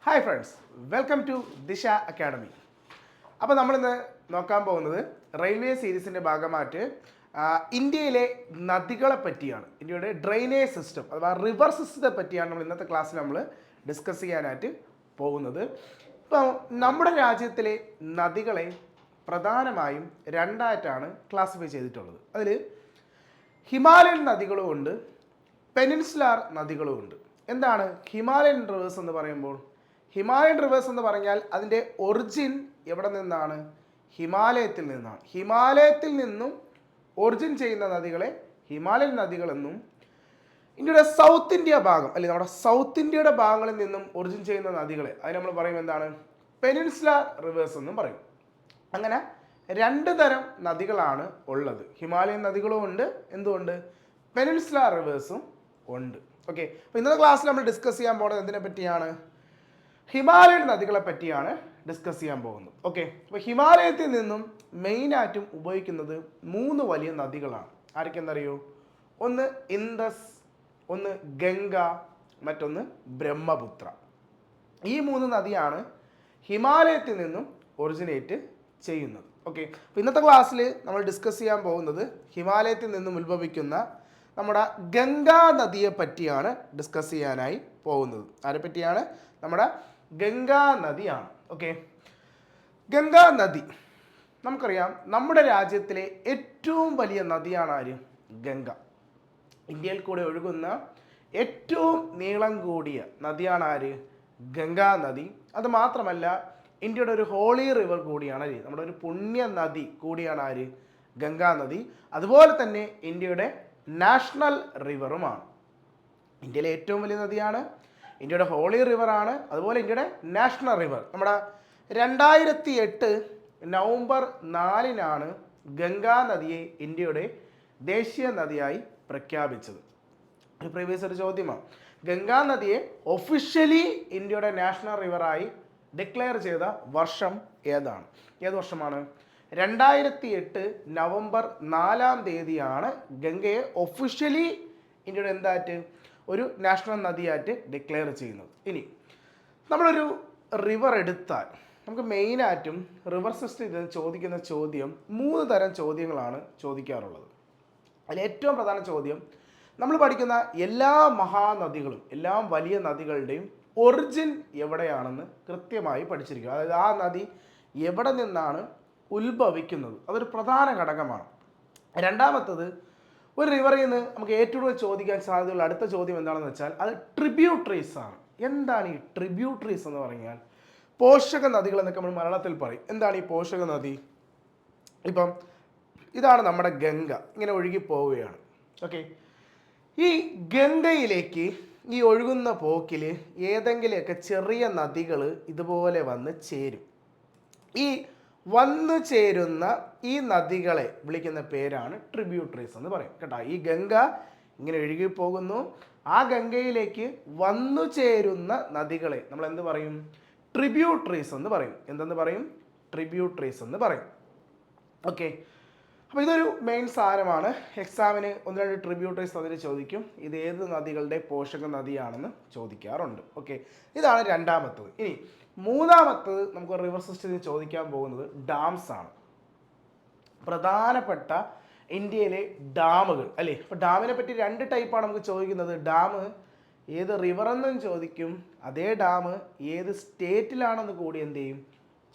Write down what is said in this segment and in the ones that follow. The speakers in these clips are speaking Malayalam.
ഹായ് ഫ്രണ്ട്സ്, വെൽക്കം ടു ദിശ അക്കാഡമി. അപ്പോൾ നമ്മളിന്ന് നോക്കാൻ പോകുന്നത് റെയിൽവേ സീരീസിൻ്റെ ഭാഗമായിട്ട് ഇന്ത്യയിലെ നദികളെ പറ്റിയാണ്. ഇന്ത്യയുടെ ഡ്രെയിനേജ് സിസ്റ്റം അഥവാ റിവർ സിസ്റ്റത്തെ പറ്റിയാണ് നമ്മൾ ഇന്നത്തെ ക്ലാസ്സിൽ നമ്മൾ ഡിസ്കസ് ചെയ്യാനായിട്ട് പോകുന്നത്. ഇപ്പോൾ നമ്മുടെ രാജ്യത്തിലെ നദികളെ പ്രധാനമായും രണ്ടായിട്ടാണ് ക്ലാസിഫൈ ചെയ്തിട്ടുള്ളത്. അതിൽ ഹിമാലയൻ നദികളുമുണ്ട്, പെനിൻസുലാർ നദികളുമുണ്ട്. എന്താണ് ഹിമാലയൻ റിവേഴ്സ് എന്ന് പറയുമ്പോൾ? ഹിമാലയൻ റിവേഴ്സ് എന്ന് പറഞ്ഞാൽ അതിൻ്റെ ഒറിജിൻ എവിടെ നിന്നാണ്? ഹിമാലയത്തിൽ നിന്നാണ്. ഹിമാലയത്തിൽ നിന്നും ഒറിജിൻ ചെയ്യുന്ന നദികളെ ഹിമാലയൻ നദികളെന്നും, ഇന്ത്യയുടെ സൗത്ത് ഇന്ത്യ ഭാഗം അല്ലെങ്കിൽ നമ്മുടെ സൗത്ത് ഇന്ത്യയുടെ ഭാഗങ്ങളിൽ നിന്നും ഒറിജിൻ ചെയ്യുന്ന നദികളെ അതിന് നമ്മൾ പറയും എന്താണ്? പെനിൻസുലാർ റിവേഴ്സ് എന്നും പറയും. അങ്ങനെ രണ്ട് തരം നദികളാണ് ഉള്ളത്. ഹിമാലയൻ നദികളും ഉണ്ട്, എന്തുകൊണ്ട്? പെനിൻസുലാർ റിവേഴ്സും ഉണ്ട്. ഓക്കെ, അപ്പോൾ ഇന്നത്തെ ക്ലാസ്സിൽ നമ്മൾ ഡിസ്കസ് ചെയ്യാൻ പോകുന്നത് എന്തിനെ പറ്റിയാണ്? ഹിമാലയൻ നദികളെ പറ്റിയാണ് ഡിസ്കസ് ചെയ്യാൻ പോകുന്നത്. ഓക്കെ, അപ്പോൾ ഹിമാലയത്തിൽ നിന്നും മെയിനായിട്ടും ഉപയോഗിക്കുന്നത് മൂന്ന് വലിയ നദികളാണ്. ആരൊക്കെയെന്നറിയോ? ഒന്ന് ഇൻഡസ്, ഒന്ന് ഗംഗ, മറ്റൊന്ന് ബ്രഹ്മപുത്ര. ഈ മൂന്ന് നദിയാണ് ഹിമാലയത്തിൽ നിന്നും ഒറിജിനേറ്റ് ചെയ്യുന്നത്. ഓക്കെ, അപ്പോൾ ഇന്നത്തെ ക്ലാസ്സിൽ നമ്മൾ ഡിസ്കസ് ചെയ്യാൻ പോകുന്നത് ഹിമാലയത്തിൽ നിന്നും ഉത്ഭവിക്കുന്ന നമ്മുടെ ഗംഗാ നദിയെ പറ്റിയാണ് ഡിസ്കസ് ചെയ്യാനായി പോകുന്നത്. ആരെ പറ്റിയാണ്? നമ്മുടെ ഗംഗാ നദിയാണ്. ഓക്കെ, ഗംഗാ നദി നമുക്കറിയാം, നമ്മുടെ രാജ്യത്തിലെ ഏറ്റവും വലിയ നദിയാണ് ആര്? ഗംഗ. ഇന്ത്യയിൽ കൂടെ ഒഴുകുന്ന ഏറ്റവും നീളം കൂടിയ നദിയാണ് ആര്? ഗംഗാ നദി. അത് മാത്രമല്ല, ഇന്ത്യയുടെ ഒരു ഹോളി റിവർ കൂടിയാണ് ആര്? നമ്മുടെ ഒരു പുണ്യ നദി കൂടിയാണ് ആര്? ഗംഗാ നദി. അതുപോലെ തന്നെ ഇന്ത്യയുടെ നാഷണൽ റിവറുമാണ്. ഇന്ത്യയിലെ ഏറ്റവും വലിയ നദിയാണ്, ഇന്ത്യയുടെ ഹോളി റിവറാണ്, അതുപോലെ ഇന്ത്യയുടെ നാഷണൽ റിവർ. നമ്മുടെ 2008 നവംബർ 4 ഗംഗാ നദിയെ ഇന്ത്യയുടെ ദേശീയ നദിയായി പ്രഖ്യാപിച്ചത്. ഒരു പ്രീവിയസ് ഒരു ചോദ്യമാണ്. ഗംഗാ നദിയെ ഒഫീഷ്യലി ഇന്ത്യയുടെ നാഷണൽ റിവറായി ഡിക്ലെയർ ചെയ്ത വർഷം ഏതാണ്? ഏത് വർഷമാണ്? 2008 നവംബർ 4 ഗംഗയെ ഒഫീഷ്യലി ഇന്ത്യയുടെ എന്തായിട്ട് ഒരു നാഷണൽ നദിയായിട്ട് ഡിക്ലെയർ ചെയ്യുന്നത്. ഇനി നമ്മളൊരു റിവർ എടുത്താൽ നമുക്ക് മെയിനായിട്ടും റിവർ സിസ്റ്റത്തിൽ ചോദിക്കുന്ന ചോദ്യം മൂന്ന് തരം ചോദ്യങ്ങളാണ് ചോദിക്കാറുള്ളത്. അതിൽ ഏറ്റവും പ്രധാന ചോദ്യം, നമ്മൾ പഠിക്കുന്ന എല്ലാ മഹാനദികളും എല്ലാ വലിയ നദികളുടെയും ഒറിജിൻ എവിടെയാണെന്ന് കൃത്യമായി പഠിച്ചിരിക്കുക. അതായത് ആ നദി എവിടെ നിന്നാണ് ഉത്ഭവിക്കുന്നത്, അതൊരു പ്രധാന ഘടകമാണ്. രണ്ടാമത്തത്, ഒരു റിവറിൽ നിന്ന് നമുക്ക് ഏറ്റവും കൂടുതൽ ചോദിക്കാൻ സാധ്യതയുള്ള അടുത്ത ചോദ്യം എന്താണെന്ന് വെച്ചാൽ അത് ട്രിബ്യൂട്ടറീസ് ആണ്. എന്താണ് ഈ ട്രിബ്യൂട്ടറീസ് എന്ന് പറഞ്ഞാൽ? പോഷക നദികൾ എന്നൊക്കെ നമ്മൾ മലയാളത്തിൽ പറയും. എന്താണ് ഈ പോഷക നദി? ഇപ്പം ഇതാണ് നമ്മുടെ ഗംഗ, ഇങ്ങനെ ഒഴുകി പോവുകയാണ്. ഓക്കെ, ഈ ഗംഗയിലേക്ക് ഈ ഒഴുകുന്ന പോക്കിൽ ഏതെങ്കിലുമൊക്കെ ചെറിയ നദികൾ ഇതുപോലെ വന്ന് ചേരും. ഈ വന്നു ചേരുന്ന ഈ നദികളെ വിളിക്കുന്ന പേരാണ് ട്രിബ്യൂട്ടറീസ് എന്ന് പറയും. കേട്ടോ, ഈ ഗംഗ ഇങ്ങനെ ഒഴുകി പോകുന്നു, ആ ഗംഗയിലേക്ക് വന്നു ചേരുന്ന നദികളെ നമ്മൾ എന്ത് പറയും? ട്രിബ്യൂട്ടറീസ് എന്ന് പറയും. എന്തെന്ന് പറയും? ട്രിബ്യൂട്ടറീസ് എന്ന് പറയും. ഓക്കെ, അപ്പോൾ ഇതൊരു മെയിൻ സാധനമാണ്. എക്സാമിന് 1-2 ട്രിബ്യൂട്ടറീസ് അതിൽ ചോദിക്കും. ഇത് ഏത് നദികളുടെ പോഷക നദിയാണെന്ന് ചോദിക്കാറുണ്ട്. ഓക്കെ, ഇതാണ് രണ്ടാമത്തത്. ഇനി മൂന്നാമത്തത് നമുക്ക് റിവർ സിസ്റ്റത്തിൽ ചോദിക്കാൻ പോകുന്നത് ഡാംസ് ആണ്. പ്രധാനപ്പെട്ട ഇന്ത്യയിലെ ഡാമുകൾ അല്ലേ? അപ്പോൾ ഡാമിനെ പറ്റി 2 ടൈപ്പാണ് നമുക്ക് ചോദിക്കുന്നത്. ഡാം ഏത് റിവറെന്നും ചോദിക്കും, അതേ ഡാം ഏത് സ്റ്റേറ്റിലാണെന്ന് കൂടി എന്ത് ചെയ്യും?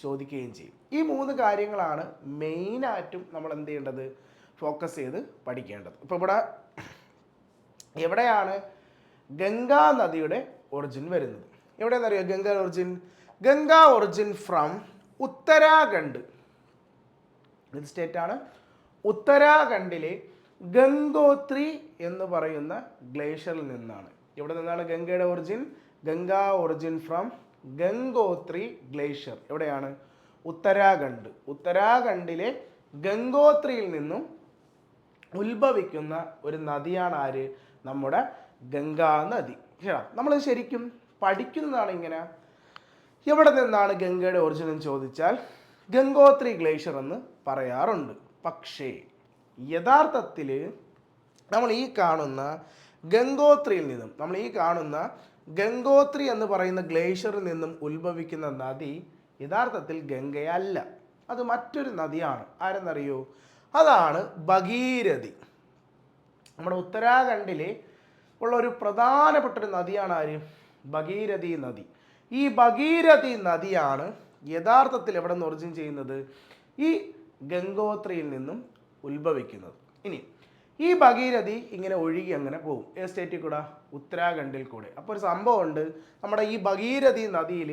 ചോദിക്കുകയും ചെയ്യും. ഈ 3 കാര്യങ്ങളാണ് മെയിനായിട്ടും നമ്മൾ എന്ത് ചെയ്യേണ്ടത്? ഫോക്കസ് ചെയ്ത് പഠിക്കേണ്ടത്. ഇപ്പോൾ ഇവിടെ എവിടെയാണ് ഗംഗാ നദിയുടെ ഒറിജിൻ വരുന്നത്? എവിടെയെന്നറിയോ Ganga origin? Ganga origin from Uttarakhand. ഇത് സ്റ്റേറ്റാണ്. ഉത്തരാഖണ്ഡിലെ ഗംഗോത്രി എന്ന് പറയുന്ന ഗ്ലേഷ്യറിൽ നിന്നാണ്. എവിടെ നിന്നാണ് ഗംഗയുടെ origin? Ganga origin from Gangotri glacier. എവിടെയാണ്? ഉത്തരാഖണ്ഡ്. ഉത്തരാഖണ്ഡിലെ ഗംഗോത്രിയിൽ നിന്നും ഉത്ഭവിക്കുന്ന ഒരു നദിയാണ് ആര്? നമ്മുടെ ഗംഗാ നദി. നമ്മൾ ശരിക്കും പഠിക്കുന്നതാണ് ഇങ്ങനെ. എവിടെ നിന്നാണ് ഗംഗയുടെ ഒറിജിൻ എന്ന് ചോദിച്ചാൽ ഗംഗോത്രി ഗ്ലേഷ്യർ എന്ന് പറയാറുണ്ട്. പക്ഷേ യഥാർത്ഥത്തിൽ നമ്മൾ ഈ കാണുന്ന ഗംഗോത്രിയിൽ നിന്നും, നമ്മൾ ഈ കാണുന്ന ഗംഗോത്രി എന്ന് പറയുന്ന ഗ്ലേഷ്യറിൽ നിന്നും ഉത്ഭവിക്കുന്ന നദി യഥാർത്ഥത്തിൽ ഗംഗയല്ല, അത് മറ്റൊരു നദിയാണ്. ആരെന്നറിയോ? അതാണ് ഭഗീരഥി. നമ്മുടെ ഉത്തരാഖണ്ഡിലെ ഉള്ള ഒരു പ്രധാനപ്പെട്ട ഒരു നദിയാണ് ആര്? ഭഗീരഥി നദി. ഈ ഭഗീരഥി നദിയാണ് യഥാർത്ഥത്തിൽ എവിടെ നിന്ന് ഒറിജിൻ ചെയ്യുന്നത്? ഈ ഗംഗോത്രിയിൽ നിന്നും ഉത്ഭവിക്കുന്നത്. ഇനി ഈ ഭഗീരഥി ഇങ്ങനെ ഒഴുകി അങ്ങനെ പോകും. ഏത് സ്റ്റേറ്റിൽ കൂടെ? ഉത്തരാഖണ്ഡിൽ കൂടെ. അപ്പോൾ ഒരു സംഭവമുണ്ട്, നമ്മുടെ ഈ ഭഗീരഥി നദിയിൽ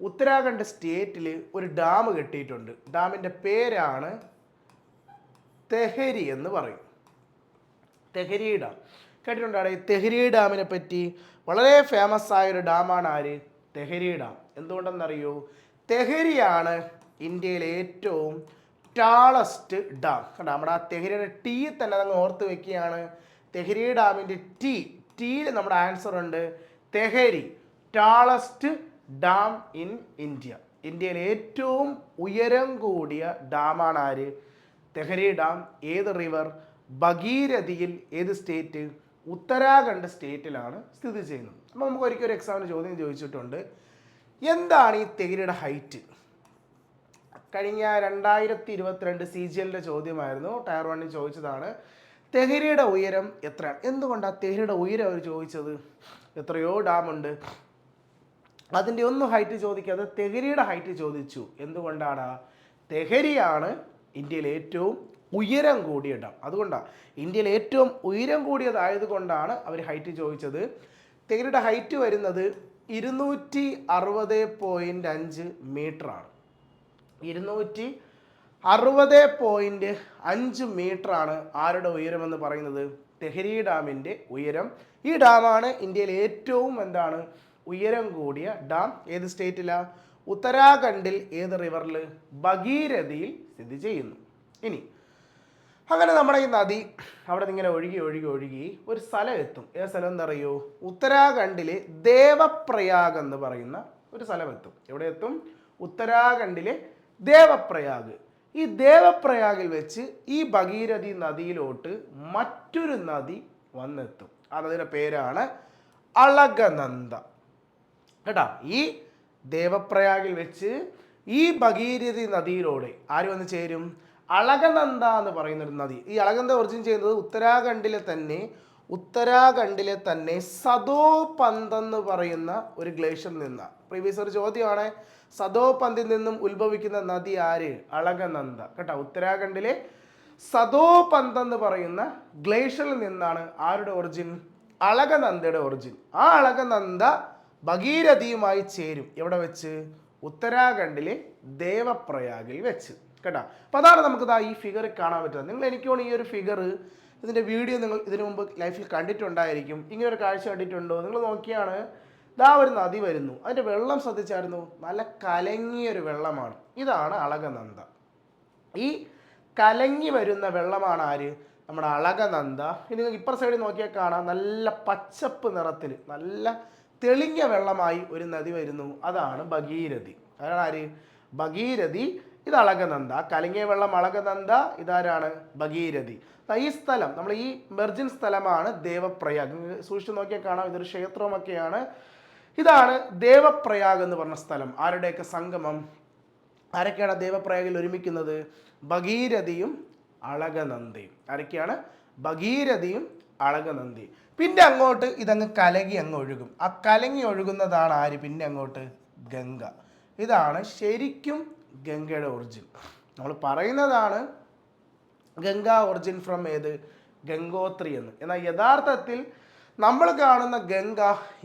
ഉത്തരാഖണ്ഡ് സ്റ്റേറ്റിൽ ഒരു ഡാം കെട്ടിയിട്ടുണ്ട്. ഡാമിൻ്റെ പേരാണ് തെഹരി എന്ന് പറയും. തെഹരി ഡാം കേട്ടിട്ടുണ്ടാണ്. ഈ തെഹരി ഡാമിനെ പറ്റി വളരെ ഫേമസ് ആയൊരു ഡാമാണ് ആര്? തെഹരി ഡാം. എന്തുകൊണ്ടെന്നറിയോ? തെഹരിയാണ് ഇന്ത്യയിലെ ഏറ്റവും ടാളസ്റ്റ് ഡാം. കണ്ടോ, നമ്മുടെ ആ തെഹരിയുടെ ടീ തന്നെ അതങ്ങ് ഓർത്ത് വെക്കുകയാണ്. തെഹരി ഡാമിൻ്റെ ടീയിൽ നമ്മുടെ ആൻസർ ഉണ്ട്. Tehri, tallest dam in India. ഇന്ത്യയിലെ ഏറ്റവും ഉയരം കൂടിയ ഡാമാണ് ആര്? തെഹരി ഡാം. ഏത് റിവർ? ഭഗീരഥിയിൽ. ഏത് സ്റ്റേറ്റ്? ഉത്തരാഖണ്ഡ് സ്റ്റേറ്റിലാണ് സ്ഥിതി ചെയ്യുന്നത്. അപ്പോൾ നമുക്ക് ഒരിക്കലും ഒരു എക്സാമിന് ചോദ്യം ചോദിച്ചിട്ടുണ്ട്, എന്താണ് ഈ തെഹരിയുടെ ഹൈറ്റ്? കഴിഞ്ഞ 2022 CGL ചോദ്യമായിരുന്നു, ടയർ 1 ചോദിച്ചതാണ്. തെഹരിയുടെ ഉയരം എത്രയാണ്? എന്തുകൊണ്ടാണ് തെഹരിയുടെ ഉയരം അവർ ചോദിച്ചത്? എത്രയോ ഡാമുണ്ട്, അതിൻ്റെ ഒന്നും ഹൈറ്റ് ചോദിക്കാതെ തെഹരിയുടെ ഹൈറ്റ് ചോദിച്ചു. എന്തുകൊണ്ടാണ്? തെഹരിയാണ് ഇന്ത്യയിലെ ഏറ്റവും ഉയരം കൂടിയ ഡാം. അതുകൊണ്ടാണ് ഇന്ത്യയിൽ ഏറ്റവും ഉയരം കൂടിയതായതുകൊണ്ടാണ് അവർ ഹൈറ്റ് ചോദിച്ചത്. തെഹരിയുടെ ഹൈറ്റ് വരുന്നത് 260.5 മീറ്ററാണ്. 260.5 മീറ്ററാണ് ആരുടെ ഉയരമെന്ന് പറയുന്നത്? തെഹരി ഡാമിൻ്റെ ഉയരം. ഈ ഡാമാണ് ഇന്ത്യയിലെ ഏറ്റവും ഉയരം കൂടിയ ഡാം. ഏത് സ്റ്റേറ്റിലാണ്? ഉത്തരാഖണ്ഡിൽ. ഏത് റിവറിൽ? ഭഗീരഥിയിൽ സ്ഥിതി ചെയ്യുന്നു. ഇനി അങ്ങനെ നമ്മുടെ ഈ നദി അവിടെ നിന്ന് ഇങ്ങനെ ഒഴുകി ഒഴുകി ഒഴുകി ഒരു സ്ഥലം എത്തും. ഏത് സ്ഥലം എന്നറിയോ? ഉത്തരാഖണ്ഡിലെ ദേവപ്രയാഗ് എന്ന് പറയുന്ന ഒരു സ്ഥലം എത്തും. എവിടെ എത്തും? ഉത്തരാഖണ്ഡിലെ ദേവപ്രയാഗ്. ഈ ദേവപ്രയാഗിൽ വെച്ച് ഈ ഭഗീരഥി നദിയിലോട്ട് മറ്റൊരു നദി വന്നെത്തും. ആ നദിയുടെ പേരാണ് അളകനന്ദ. കേട്ടാ, ഈ ദേവപ്രയാഗിൽ വെച്ച് ഈ ഭഗീരഥി നദിയിലൂടെ ആര് വന്ന് ചേരും? അളകനന്ദ എന്ന് പറയുന്നൊരു നദി. ഈ അളകനന്ദ ഒറിജിൻ ചെയ്യുന്നത് ഉത്തരാഖണ്ഡിലെ തന്നെ സദോപന്ത് എന്ന് പറയുന്ന ഒരു ഗ്ലേഷ്യറിൽ നിന്നാണ്. പ്രീവിയസ് ഒരു ചോദ്യമാണ്, സദോപന്തിൽ നിന്നും ഉത്ഭവിക്കുന്ന നദി ആര്? അളകനന്ദ. കേട്ടോ, ഉത്തരാഖണ്ഡിലെ സദോപന്ത് എന്ന് പറയുന്ന ഗ്ലേഷ്യറിൽ നിന്നാണ് ആരുടെ ഒറിജിൻ? അളകനന്ദയുടെ ഒറിജിൻ. ആ അളകനന്ദ ഭഗീരഥിയുമായി ചേരും. എവിടെ വെച്ച്? ഉത്തരാഖണ്ഡിലെ ദേവപ്രയാഗിൽ വെച്ച്. കേട്ടോ, അപ്പം അതാണ് നമുക്കിതാ ഈ ഫിഗർ കാണാൻ പറ്റുന്നത്. നിങ്ങൾ എനിക്ക് തോന്നുന്നു ഈ ഒരു ഫിഗർ, ഇതിൻ്റെ വീഡിയോ നിങ്ങൾ ഇതിനു മുമ്പ് ലൈഫിൽ കണ്ടിട്ടുണ്ടായിരിക്കും. ഇങ്ങനെ ഒരു കാഴ്ച കണ്ടിട്ടുണ്ടോ? നിങ്ങൾ നോക്കിയാണ്, ഇതാ ഒരു നദി വരുന്നു, അതിൻ്റെ വെള്ളം ശ്രദ്ധിച്ചായിരുന്നു? നല്ല കലങ്ങിയൊരു വെള്ളമാണ്. ഇതാണ് അളകനന്ദ. ഈ കലങ്ങി വരുന്ന വെള്ളമാണ് ആര്? നമ്മുടെ അളകനന്ദ. ഇനി നിങ്ങൾക്ക് ഇപ്പുറ സൈഡിൽ നോക്കിയാൽ കാണാം, നല്ല പച്ചപ്പ് നിറത്തിൽ നല്ല തെളിഞ്ഞ വെള്ളമായി ഒരു നദി വരുന്നു. അതാണ് ഭഗീരഥി. അതാണ് ആര്? ഭഗീരഥി. ഇത് അളകനന്ദ. കലങ്ങിയ വെള്ളം അളകനന്ദ. ഇതാരാണ്? ഭഗീരഥി. ഈ സ്ഥലം, നമ്മൾ ഈ വെർജിൻ സ്ഥലമാണ് ദേവപ്രയാഗ്. സൂക്ഷിച്ച് നോക്കിയാൽ കാണാം, ഇതൊരു ക്ഷേത്രമൊക്കെയാണ്. ഇതാണ് ദേവപ്രയാഗ് എന്ന് പറഞ്ഞ സ്ഥലം. ആരുടെയൊക്കെ സംഗമം? ആരൊക്കെയാണ് ദേവപ്രയാഗിൽ ഒരുമിക്കുന്നത്? ഭഗീരഥിയും അളകനന്ദയും. ആരൊക്കെയാണ്? ഭഗീരഥിയും അളകനന്ദയും. പിന്നെ അങ്ങോട്ട് ഇതങ്ങ് കലങ്ങി അങ്ങ് ഒഴുകും. ആ കലങ്ങി ഒഴുകുന്നതാണ് ആര്? പിന്നെ അങ്ങോട്ട് ഗംഗ. ഇതാണ് ശരിക്കും ഗംഗയുടെ ഒറിജിൻ. നമ്മൾ പറയുന്നതാണ് ഗംഗ ഒറിജിൻ ഫ്രം ഏത്? ഗംഗോത്രി എന്ന്. എന്നാൽ യഥാർത്ഥത്തിൽ നമ്മൾ കാണുന്ന ഗംഗ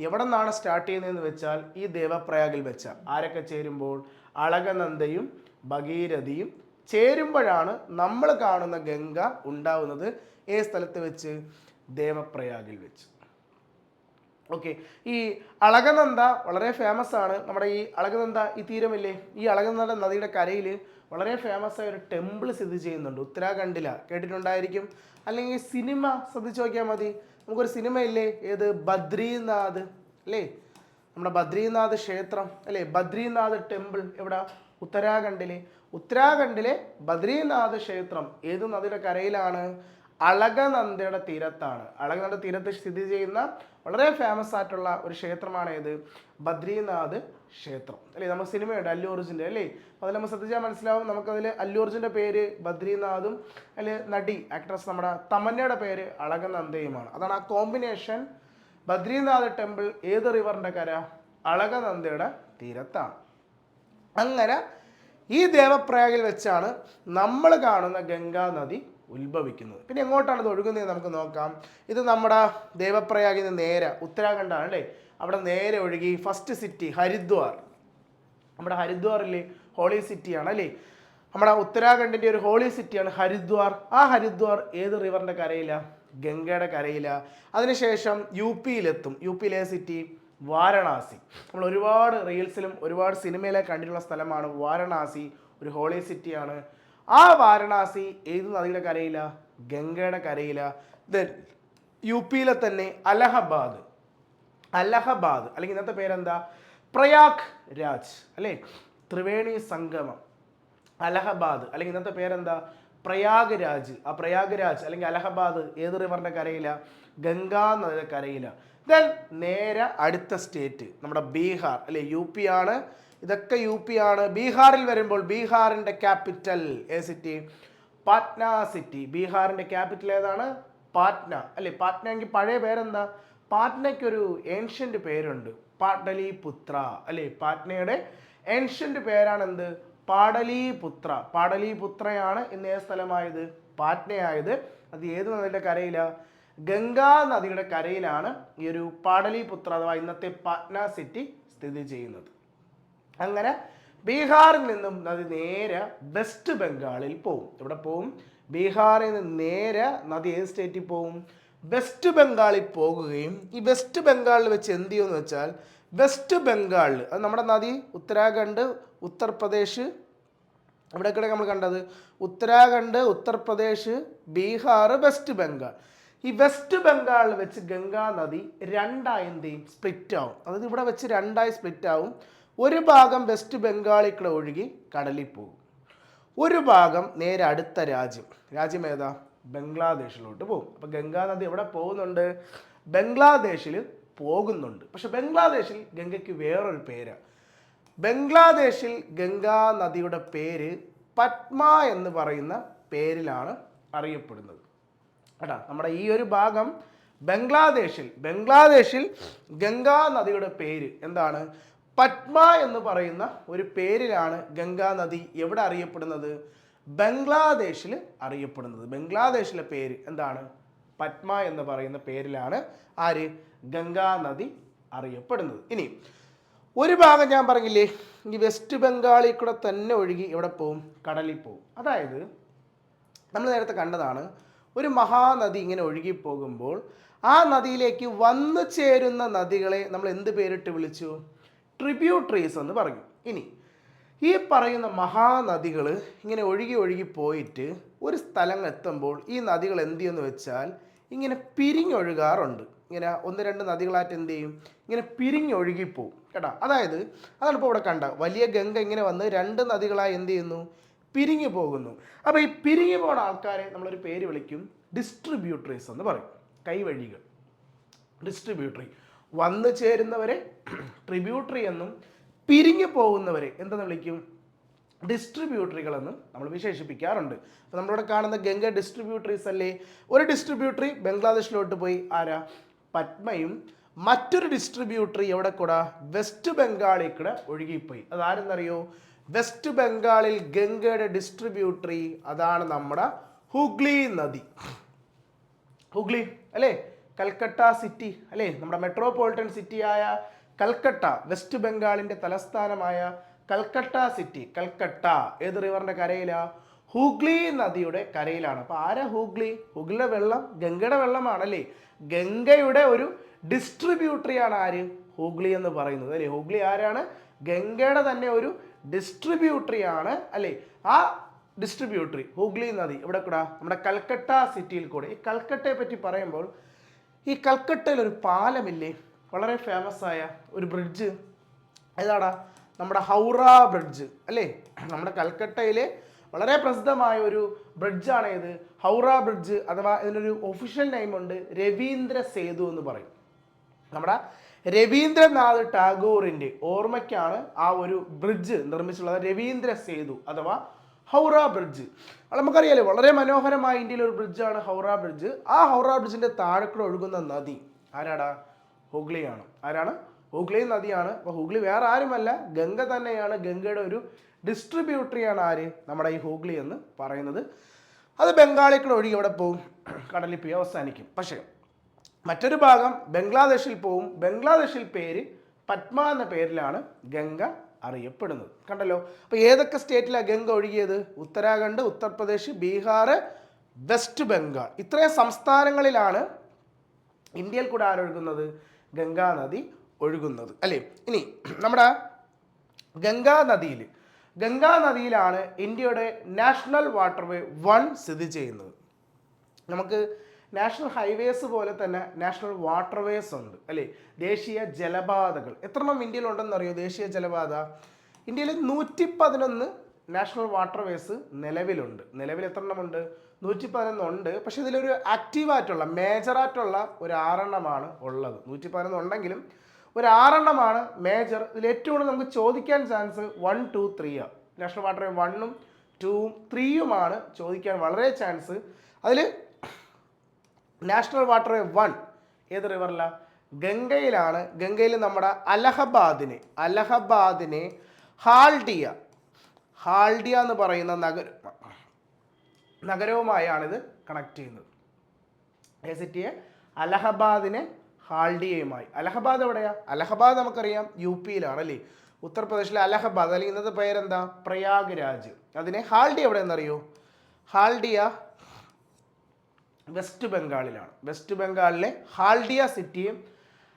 എവിടെ നിന്നാണ് സ്റ്റാർട്ട് ചെയ്യുന്നതെന്ന് വെച്ചാൽ ഈ ദേവപ്രയാഗിൽ വെച്ച ആരൊക്കെ ചേരുമ്പോൾ? അളകനന്ദയും ഭഗീരഥിയും ചേരുമ്പോഴാണ് നമ്മൾ കാണുന്ന ഗംഗ ഉണ്ടാവുന്നത്. ഏത് സ്ഥലത്ത് വെച്ച്? ദേവപ്രയാഗിൽ വെച്ച്. ഓക്കെ, ഈ അളകനന്ദ വളരെ ഫേമസ് ആണ്. നമ്മുടെ ഈ അളകനന്ദ ഈ തീരമില്ലേ, ഈ അളകനന്ദ നദിയുടെ കരയിൽ വളരെ ഫേമസ് ആയ ഒരു ടെമ്പിൾ സ്ഥിതി ചെയ്യുന്നുണ്ട്. ഉത്തരാഖണ്ഡിലാണ്, കേട്ടിട്ടുണ്ടായിരിക്കും. അല്ലെങ്കിൽ സിനിമ ശ്രദ്ധിച്ച് നോക്കിയാൽ മതി. നമുക്കൊരു സിനിമ ഇല്ലേ, ഏത്? ബദ്രീനാഥ് അല്ലേ? നമ്മുടെ ബദ്രീനാഥ് ക്ഷേത്രം അല്ലേ? ബദ്രീനാഥ് ടെമ്പിൾ എവിടെ? ഉത്തരാഖണ്ഡിലെ ബദ്രീനാഥ് ക്ഷേത്രം ഏത് നദിയുടെ കരയിലാണ്? അളകനന്ദയുടെ തീരത്താണ്. അളകനന്ദ തീരത്ത് സ്ഥിതി ചെയ്യുന്ന വളരെ ഫേമസ് ആയിട്ടുള്ള ഒരു ക്ഷേത്രമാണ് ഏത്? ബദ്രീനാഥ് ക്ഷേത്രം അല്ലേ. നമ്മൾ സിനിമയുണ്ട് അല്ലു അർജുൻ്റെ അല്ലേ. അപ്പോൾ അതിൽ നമ്മൾ ശ്രദ്ധിച്ചാൽ മനസ്സിലാവും, നമുക്കതിൽ അല്ലു അർജുൻ്റെ പേര് ബദ്രീനാഥും അതിൽ നടി ആക്ട്രസ് നമ്മുടെ തമന്നയുടെ പേര് അളകനന്ദയുമാണ്. അതാണ് ആ കോമ്പിനേഷൻ. ബദ്രീനാഥ് ടെമ്പിൾ ഏത് റിവറിൻ്റെ കര? അളകനന്ദയുടെ തീരത്താണ്. അങ്ങനെ ഈ ദേവപ്രയാഗിൽ വെച്ചാണ് നമ്മൾ കാണുന്ന ഗംഗാ നദി ഉത്ഭവിക്കുന്നത്. പിന്നെ എങ്ങോട്ടാണ് ഇത് ഒഴുകുന്നത് നമുക്ക് നോക്കാം. ഇത് നമ്മുടെ ദേവപ്രയാഗിൽ നിന്ന് നേരെ ഉത്തരാഖണ്ഡാണ് അല്ലേ. അവിടെ നേരെ ഒഴുകി ഫസ്റ്റ് സിറ്റി ഹരിദ്വാർ, നമ്മുടെ ഹരിദ്വാറിലെ ഹോളി സിറ്റിയാണ് അല്ലേ. നമ്മുടെ ഉത്തരാഖണ്ഡിൻ്റെ ഒരു ഹോളി സിറ്റിയാണ് ഹരിദ്വാർ. ആ ഹരിദ്വാർ ഏത് റിവറിൻ്റെ കരയിലാണ്? ഗംഗയുടെ കരയിലാണ്. അതിനുശേഷം യു പിയിലെത്തും. യു പിയിലെ സിറ്റി വാരണാസി. നമ്മൾ ഒരുപാട് റീൽസിലും ഒരുപാട് സിനിമയിലൊക്കെ കണ്ടിട്ടുള്ള സ്ഥലമാണ് വാരണാസി. ഒരു ഹോളി സിറ്റിയാണ്. ആ വാരണാസി ഏത് നദിയുടെ കരയിലാണ്? ഗംഗയുടെ കരയിലാണ്. ദെൻ യു പിയിലെ തന്നെ അലഹബാദ് അല്ലെങ്കിൽ ഇന്നത്തെ പേരെന്താ? പ്രയാഗ് രാജ് അല്ലേ. ത്രിവേണി സംഗമം അലഹബാദ് അല്ലെങ്കിൽ ഇന്നത്തെ പേരെന്താ? പ്രയാഗ് രാജ്. ആ പ്രയാഗ് രാജ് അല്ലെങ്കിൽ അലഹബാദ് ഏത് റിവറിൻ്റെ കരയിലാണ്? ഗംഗാ നദിയുടെ കരയിലാണ്. ദെൻ നേരെ അടുത്ത സ്റ്റേറ്റ് നമ്മുടെ ബീഹാർ അല്ലെ. യു പി ആണ്, ഇതൊക്കെ യു പി ആണ്. ബീഹാറിൽ വരുമ്പോൾ ബീഹാറിൻ്റെ ക്യാപിറ്റൽ ഏ സിറ്റി? പാറ്റ്ന സിറ്റി. ബീഹാറിൻ്റെ ക്യാപിറ്റൽ ഏതാണ്? പാറ്റ്ന അല്ലെ. പാറ്റ്ന എങ്കിൽ പഴയ പേരെന്താ? പാറ്റ്നയ്ക്കൊരു ഏൻഷ്യൻ്റ് പേരുണ്ട്, പാടലിപുത്ര അല്ലെ. പാറ്റ്നയുടെ ഏൻഷ്യൻ്റ് പേരാണ് എന്ത്? പാടലിപുത്ര. പാടലിപുത്രയാണ് ഇന്ന് ഏത് സ്ഥലമായത്? പാറ്റ്നയായത്. അത് ഏത് നദിയുടെ കരയിലാണ്? ഗംഗാ നദിയുടെ കരയിലാണ് ഈ ഒരു പാടലിപുത്ര അഥവാ ഇന്നത്തെ പാറ്റ്ന സിറ്റി സ്ഥിതി ചെയ്യുന്നത്. അങ്ങനെ ബീഹാറിൽ നിന്നും നദി നേരെ വെസ്റ്റ് ബംഗാളിൽ പോവും. ഇവിടെ പോവും? ബീഹാറിൽ നിന്ന് നേരെ നദി ഏത് സ്റ്റേറ്റിൽ പോവും? വെസ്റ്റ് ബംഗാളിൽ പോകുകയും ഈ വെസ്റ്റ് ബംഗാളിൽ വെച്ച് എന്ത് ചെയ്യുമെന്ന് വെച്ചാൽ, വെസ്റ്റ് ബംഗാളിൽ അത് നമ്മുടെ നദി ഉത്തരാഖണ്ഡ്, ഉത്തർപ്രദേശ്, ഇവിടെയൊക്കെ നമ്മൾ കണ്ടത് ഉത്തരാഖണ്ഡ്, ഉത്തർപ്രദേശ്, ബീഹാർ, വെസ്റ്റ് ബംഗാൾ. ഈ വെസ്റ്റ് ബംഗാളിൽ വെച്ച് ഗംഗാ നദി രണ്ടായി എന്ത് ചെയ്യും? സ്പ്ലിറ്റ് ആവും. അതായത് ഇവിടെ വെച്ച് രണ്ടായി സ്പ്ലിറ്റ് ആവും. ഒരു ഭാഗം വെസ്റ്റ് ബംഗാളിൽ കൂടെ ഒഴുകി കടലിൽ പോകും. ഒരു ഭാഗം നേരെ അടുത്ത രാജ്യം ഏതാ? ബംഗ്ലാദേശിലോട്ട് പോകും. അപ്പോൾ ഗംഗാ നദി എവിടെ പോകുന്നുണ്ട്? ബംഗ്ലാദേശിൽ പോകുന്നുണ്ട്. പക്ഷെ ബംഗ്ലാദേശിൽ ഗംഗയ്ക്ക് വേറൊരു പേരാണ്. ബംഗ്ലാദേശിൽ ഗംഗാ നദിയുടെ പേര് പത്മ എന്ന് പറയുന്ന പേരിലാണ് അറിയപ്പെടുന്നത് കേട്ടോ. നമ്മുടെ ഈ ഒരു ഭാഗം ബംഗ്ലാദേശിൽ ഗംഗാ നദിയുടെ പേര് എന്താണ്? പത്മ എന്ന് പറയുന്ന ഒരു പേരിലാണ് ഗംഗാ നദി എവിടെ അറിയപ്പെടുന്നത്? ബംഗ്ലാദേശിൽ അറിയപ്പെടുന്നത്. ബംഗ്ലാദേശിലെ പേര് എന്താണ്? പത്മ എന്ന് പറയുന്ന പേരിലാണ് ആര്? ഗംഗാ നദി അറിയപ്പെടുന്നത്. ഇനി ഒരു ഭാഗം ഞാൻ പറഞ്ഞില്ലേ, ഈ വെസ്റ്റ് ബംഗാളിൽ കൂടെ തന്നെ ഒഴുകി എവിടെ പോവും? കടലിൽ പോവും. അതായത് നമ്മൾ നേരത്തെ കണ്ടതാണ്, ഒരു മഹാനദി ഇങ്ങനെ ഒഴുകി പോകുമ്പോൾ ആ നദിയിലേക്ക് വന്നു ചേരുന്ന നദികളെ നമ്മൾ എന്ത് പേരിട്ട് വിളിച്ചു? ട്രിബ്യൂട്ടറീസ് എന്ന് പറഞ്ഞു. ഇനി ഈ പറയുന്ന മഹാനദികൾ ഇങ്ങനെ ഒഴുകി പോയിട്ട് ഒരു സ്ഥലം എത്തുമ്പോൾ ഈ നദികൾ എന്ത് ചെയ്യുമെന്ന് വെച്ചാൽ ഇങ്ങനെ പിരിഞ്ഞൊഴുകാറുണ്ട്. ഇങ്ങനെ ഒന്ന് രണ്ട് നദികളായിട്ട് എന്ത് ചെയ്യും? ഇങ്ങനെ പിരിഞ്ഞൊഴുകിപ്പോവും കേട്ടോ. അതായത് അതാണ് ഇപ്പോൾ ഇവിടെ കണ്ട വലിയ ഗംഗ ഇങ്ങനെ വന്ന് രണ്ട് നദികളായി എന്ത് ചെയ്യുന്നു? പിരിഞ്ഞു പോകുന്നു. അപ്പോൾ ഈ പിരിഞ്ഞു പോകുന്ന ആൾക്കാരെ നമ്മളൊരു പേര് വിളിക്കും ഡിസ്ട്രിബ്യൂട്ടറീസ് എന്ന് പറയും. കൈവഴികൾ, ഡിസ്ട്രിബ്യൂട്ടറി. വന്നു ചേരുന്നവരെ ട്രിബ്യൂട്ടറി എന്നും പിരിഞ്ഞു പോകുന്നവരെ എന്തെന്ന് വിളിക്കും? ഡിസ്ട്രിബ്യൂട്ടറികളെന്നും നമ്മൾ വിശേഷിപ്പിക്കാറുണ്ട്. അപ്പോൾ നമ്മളിവിടെ കാണുന്ന ഗംഗ ഡിസ്ട്രിബ്യൂട്ടറീസ് അല്ലേ. ഒരു ഡിസ്ട്രിബ്യൂട്ടറി ബംഗ്ലാദേശിലോട്ട് പോയി, ആരാ? പത്മയും. മറ്റൊരു ഡിസ്ട്രിബ്യൂട്ടറി എവിടെ കൂടെ? വെസ്റ്റ് ബംഗാളിൽ കൂടെ ഒഴുകിപ്പോയി. അതാരെന്നറിയോ? വെസ്റ്റ് ബംഗാളിൽ ഗംഗയുടെ ഡിസ്ട്രിബ്യൂട്ടറി അതാണ് നമ്മുടെ ഹുഗ്ലി നദി. ഹുഗ്ലി അല്ലേ, കൽക്കട്ട സിറ്റി അല്ലേ, നമ്മുടെ മെട്രോപൊളിറ്റൻ സിറ്റിയായ കൽക്കട്ട, വെസ്റ്റ് ബംഗാളിൻ്റെ തലസ്ഥാനമായ കൽക്കട്ട സിറ്റി. കൽക്കട്ട ഏത് റിവറിൻ്റെ കരയിലാണ്? ഹുഗ്ലി നദിയുടെ കരയിലാണ്. അപ്പോൾ ആരാ ഹുഗ്ലി? ഹുഗ്ലിയുടെ വെള്ളം ഗംഗയുടെ വെള്ളമാണല്ലേ. ഗംഗയുടെ ഒരു ഡിസ്ട്രിബ്യൂട്ടറിയാണ് ആര്? ഹുഗ്ലി എന്ന് പറയുന്നത് അല്ലേ. ഹുഗ്ലി ആരാണ്? ഗംഗയുടെ തന്നെ ഒരു ഡിസ്ട്രിബ്യൂട്ടറിയാണ് അല്ലേ. ആ ഡിസ്ട്രിബ്യൂട്ടറി ഹുഗ്ലി നദി ഇവിടെ കൂടെ നമ്മുടെ കൽക്കട്ട സിറ്റിയിൽ കൂടെ. ഈ കൽക്കട്ടയെ പറ്റി പറയുമ്പോൾ ഈ കൽക്കട്ടയിൽ ഒരു പാലമില്ലേ, വളരെ ഫേമസ് ആയ ഒരു ബ്രിഡ്ജ്. ഏതാടാ? നമ്മുടെ ഹൗറ ബ്രിഡ്ജ് അല്ലേ. നമ്മുടെ കൽക്കട്ടയിലെ വളരെ പ്രസിദ്ധമായ ഒരു ബ്രിഡ്ജാണ് ഇത് ഹൗറ ബ്രിഡ്ജ്, അഥവാ ഇതിനൊരു ഒഫീഷ്യൽ നെയിമുണ്ട് രവീന്ദ്ര സേതു എന്ന് പറയും. നമ്മുടെ രവീന്ദ്രനാഥ് ടാഗോറിൻ്റെ ഓർമ്മയ്ക്കാണ് ആ ഒരു ബ്രിഡ്ജ് നിർമ്മിച്ചിട്ടുള്ളത്, രവീന്ദ്ര സേതു അഥവാ ഹൗറ ബ്രിഡ്ജ്. അത് നമുക്കറിയാലോ, വളരെ മനോഹരമായ ഇന്ത്യയിലെ ഒരു ബ്രിഡ്ജാണ് ഹൗറ ബ്രിഡ്ജ്. ആ ഹൗറ ബ്രിഡ്ജിൻ്റെ താഴെക്കൂടെ ഒഴുകുന്ന നദി ആരാടാ? ഹൂഗ്ലിയാണ്. ആരാണ്? ഹൂഗ്ലി നദിയാണ്. അപ്പോൾ ഹൂഗ്ലി വേറെ ആരുമല്ല, ഗംഗ തന്നെയാണ്. ഗംഗയുടെ ഒരു ഡിസ്ട്രിബ്യൂട്ടറിയാണ് ആര്? നമ്മുടെ ഈ ഹൂഗ്ലി എന്ന് പറയുന്നത്. അത് ബംഗാളിൽ ഒഴുകി എവിടെ പോവും? കടലിൽ പോയി അവസാനിക്കും. പക്ഷേ മറ്റൊരു ഭാഗം ബംഗ്ലാദേശിൽ പോവും. ബംഗ്ലാദേശിൽ പേര് പത്മ എന്ന പേരിലാണ് ഗംഗ അറിയപ്പെടുന്നത്. കണ്ടല്ലോ. അപ്പോൾ ഏതൊക്കെ സ്റ്റേറ്റിലാണ് ഗംഗ ഒഴുകിയത്? ഉത്തരാഖണ്ഡ്, ഉത്തർപ്രദേശ്, ബീഹാർ, വെസ്റ്റ് ബംഗാൾ, ഇത്രയും സംസ്ഥാനങ്ങളിലാണ് ഇന്ത്യയിൽ കൂടെ ആരൊഴുകുന്നത്? ഗംഗാ നദി ഒഴുകുന്നത് അല്ലേ. ഇനി നമ്മുടെ ഗംഗാ നദിയിലാണ് ഇന്ത്യയുടെ നാഷണൽ വാട്ടർവേ 1 സ്ഥിതി ചെയ്യുന്നത്. നമുക്ക് നാഷണൽ ഹൈവേസ് പോലെ തന്നെ നാഷണൽ വാട്ടർവേസ് ഉണ്ട് അല്ലേ, ദേശീയ ജലപാതകൾ. എത്രണ്ണം ഇന്ത്യയിലുണ്ടെന്ന് അറിയോ? ദേശീയ ജലപാത ഇന്ത്യയിൽ 111 നാഷണൽ വാട്ടർവേസ് നിലവിലുണ്ട്. നിലവിൽ എത്രണ്ണമുണ്ട്? 111 ഉണ്ട്. പക്ഷെ ഇതിലൊരു ആക്റ്റീവായിട്ടുള്ള മേജറായിട്ടുള്ള ഒരു 6 ഉള്ളത്. 111 ഉണ്ടെങ്കിലും ഒരു 6 മേജർ. ഇതിൽ ഏറ്റവും കൂടുതൽ നമുക്ക് ചോദിക്കാൻ ചാൻസ് 1, 2, 3 നാഷണൽ വാട്ടർവേ 1ഉം 2ഉം 3യുമാണ് ചോദിക്കാൻ വളരെ ചാൻസ്. അതിൽ നാഷണൽ വാട്ടർവേ 1 ഏത് റിവറിലാണ്? ഗംഗയിലാണ്. ഗംഗയിൽ നമ്മുടെ അലഹബാദിനെ ഹാൽഡിയ എന്ന് പറയുന്ന നഗരവുമായാണിത് കണക്ട് ചെയ്യുന്നത്. സിറ്റിയെ അലഹബാദിനെ ഹാൽഡിയയുമായി. അലഹബാദ് എവിടെയാ? അലഹബാദ് നമുക്കറിയാം UP-യിലാണ് അല്ലേ. ഉത്തർപ്രദേശിലെ അലഹബാദ്, അല്ലെങ്കിൽ ഇന്നത്തെ പേരെന്താ? പ്രയാഗ്രാജ്. അതിനെ ഹാൽഡിയ എവിടെ എന്നറിയോ? ഹാൽഡിയ വെസ്റ്റ് ബംഗാളിലാണ്. വെസ്റ്റ് ബംഗാളിലെ ഹാൽഡിയ സിറ്റിയും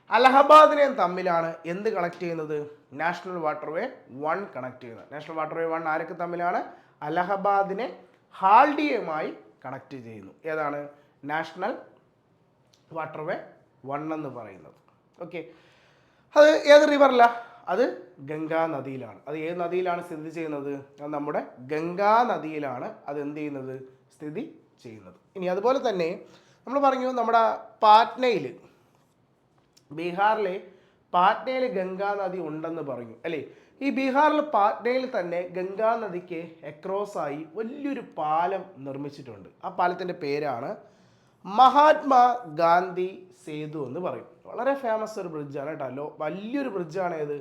അലഹബാദിനെയും തമ്മിലാണ് എന്ത് കണക്ട് ചെയ്യുന്നത്? നാഷണൽ വാട്ടർവേ 1 കണക്ട് ചെയ്യുന്നത്. നാഷണൽ വാട്ടർവേ 1 ആരൊക്കെ തമ്മിലാണ്? അലഹബാദിനെ ഹാൽഡിയയുമായി കണക്ട് ചെയ്യുന്നു. ഏതാണ്? നാഷണൽ വാട്ടർവേ 1 എന്ന് പറയുന്നത്. ഓക്കെ, അത് ഏത് റിവറിലാണ്? അത് ഗംഗാ നദിയിലാണ്. അത് ഏത് നദിയിലാണ് സ്ഥിതി ചെയ്യുന്നത്? അത് നമ്മുടെ ഗംഗാ നദിയിലാണ് അത് എന്ത് ചെയ്യുന്നത്? സ്ഥിതി ചെയ്യുന്നത്. ഇനി അതുപോലെ തന്നെ നമ്മൾ പറഞ്ഞു നമ്മുടെ പാറ്റ്നയിൽ, ബീഹാറിലെ പാറ്റ്നയിൽ ഗംഗാ നദി ഉണ്ടെന്ന് പറഞ്ഞു അല്ലേ. ഈ ബീഹാറിൽ പാറ്റ്നയിൽ തന്നെ ഗംഗാ നദിക്ക് അക്രോസായി വലിയൊരു പാലം നിർമ്മിച്ചിട്ടുണ്ട്. ആ പാലത്തിൻ്റെ പേരാണ് മഹാത്മാ ഗാന്ധി സേതു എന്ന് പറയും. വളരെ ഫേമസ് ഒരു ബ്രിഡ്ജാണ് കേട്ടോ. വലിയൊരു ബ്രിഡ്ജാണ് ഏത്?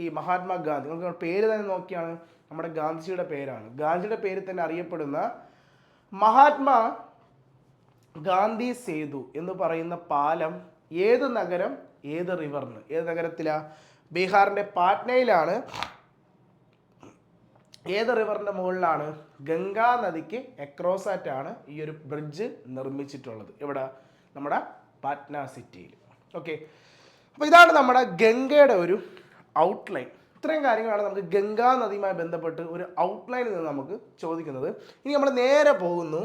ഈ മഹാത്മാ ഗാന്ധി. നമുക്ക് പേര് തന്നെ നോക്കിയാണ് നമ്മുടെ ഗാന്ധിജിയുടെ പേരാണ്. ഗാന്ധിജിയുടെ പേരിൽ തന്നെ അറിയപ്പെടുന്ന മഹാത്മാ ഗാന്ധി സേതു എന്ന് പറയുന്ന പാലം ഏത് നഗരം, ഏത് റിവറിന്, ഏത് നഗരത്തിലാണ്? ബീഹാറിൻ്റെ പാറ്റ്നയിലാണ്. ഏത് റിവറിൻ്റെ മുകളിലാണ്? ഗംഗാ നദിക്ക് അക്രോസാറ്റാണ് ഈ ഒരു ബ്രിഡ്ജ് നിർമ്മിച്ചിട്ടുള്ളത്. ഇവിടെ നമ്മുടെ പാറ്റ്ന സിറ്റിയിൽ. ഓക്കെ, അപ്പോൾ ഇതാണ് നമ്മുടെ ഗംഗയുടെ ഒരു ഔട്ട്ലൈൻ. ഇത്രയും കാര്യങ്ങളാണ് നമുക്ക് ഗംഗാ നദിയുമായി ബന്ധപ്പെട്ട് ഒരു ഔട്ട്ലൈനിൽ നിന്ന് നമുക്ക് ചോദിക്കുന്നത്. ഇനി നമ്മൾ നേരെ പോകുന്നു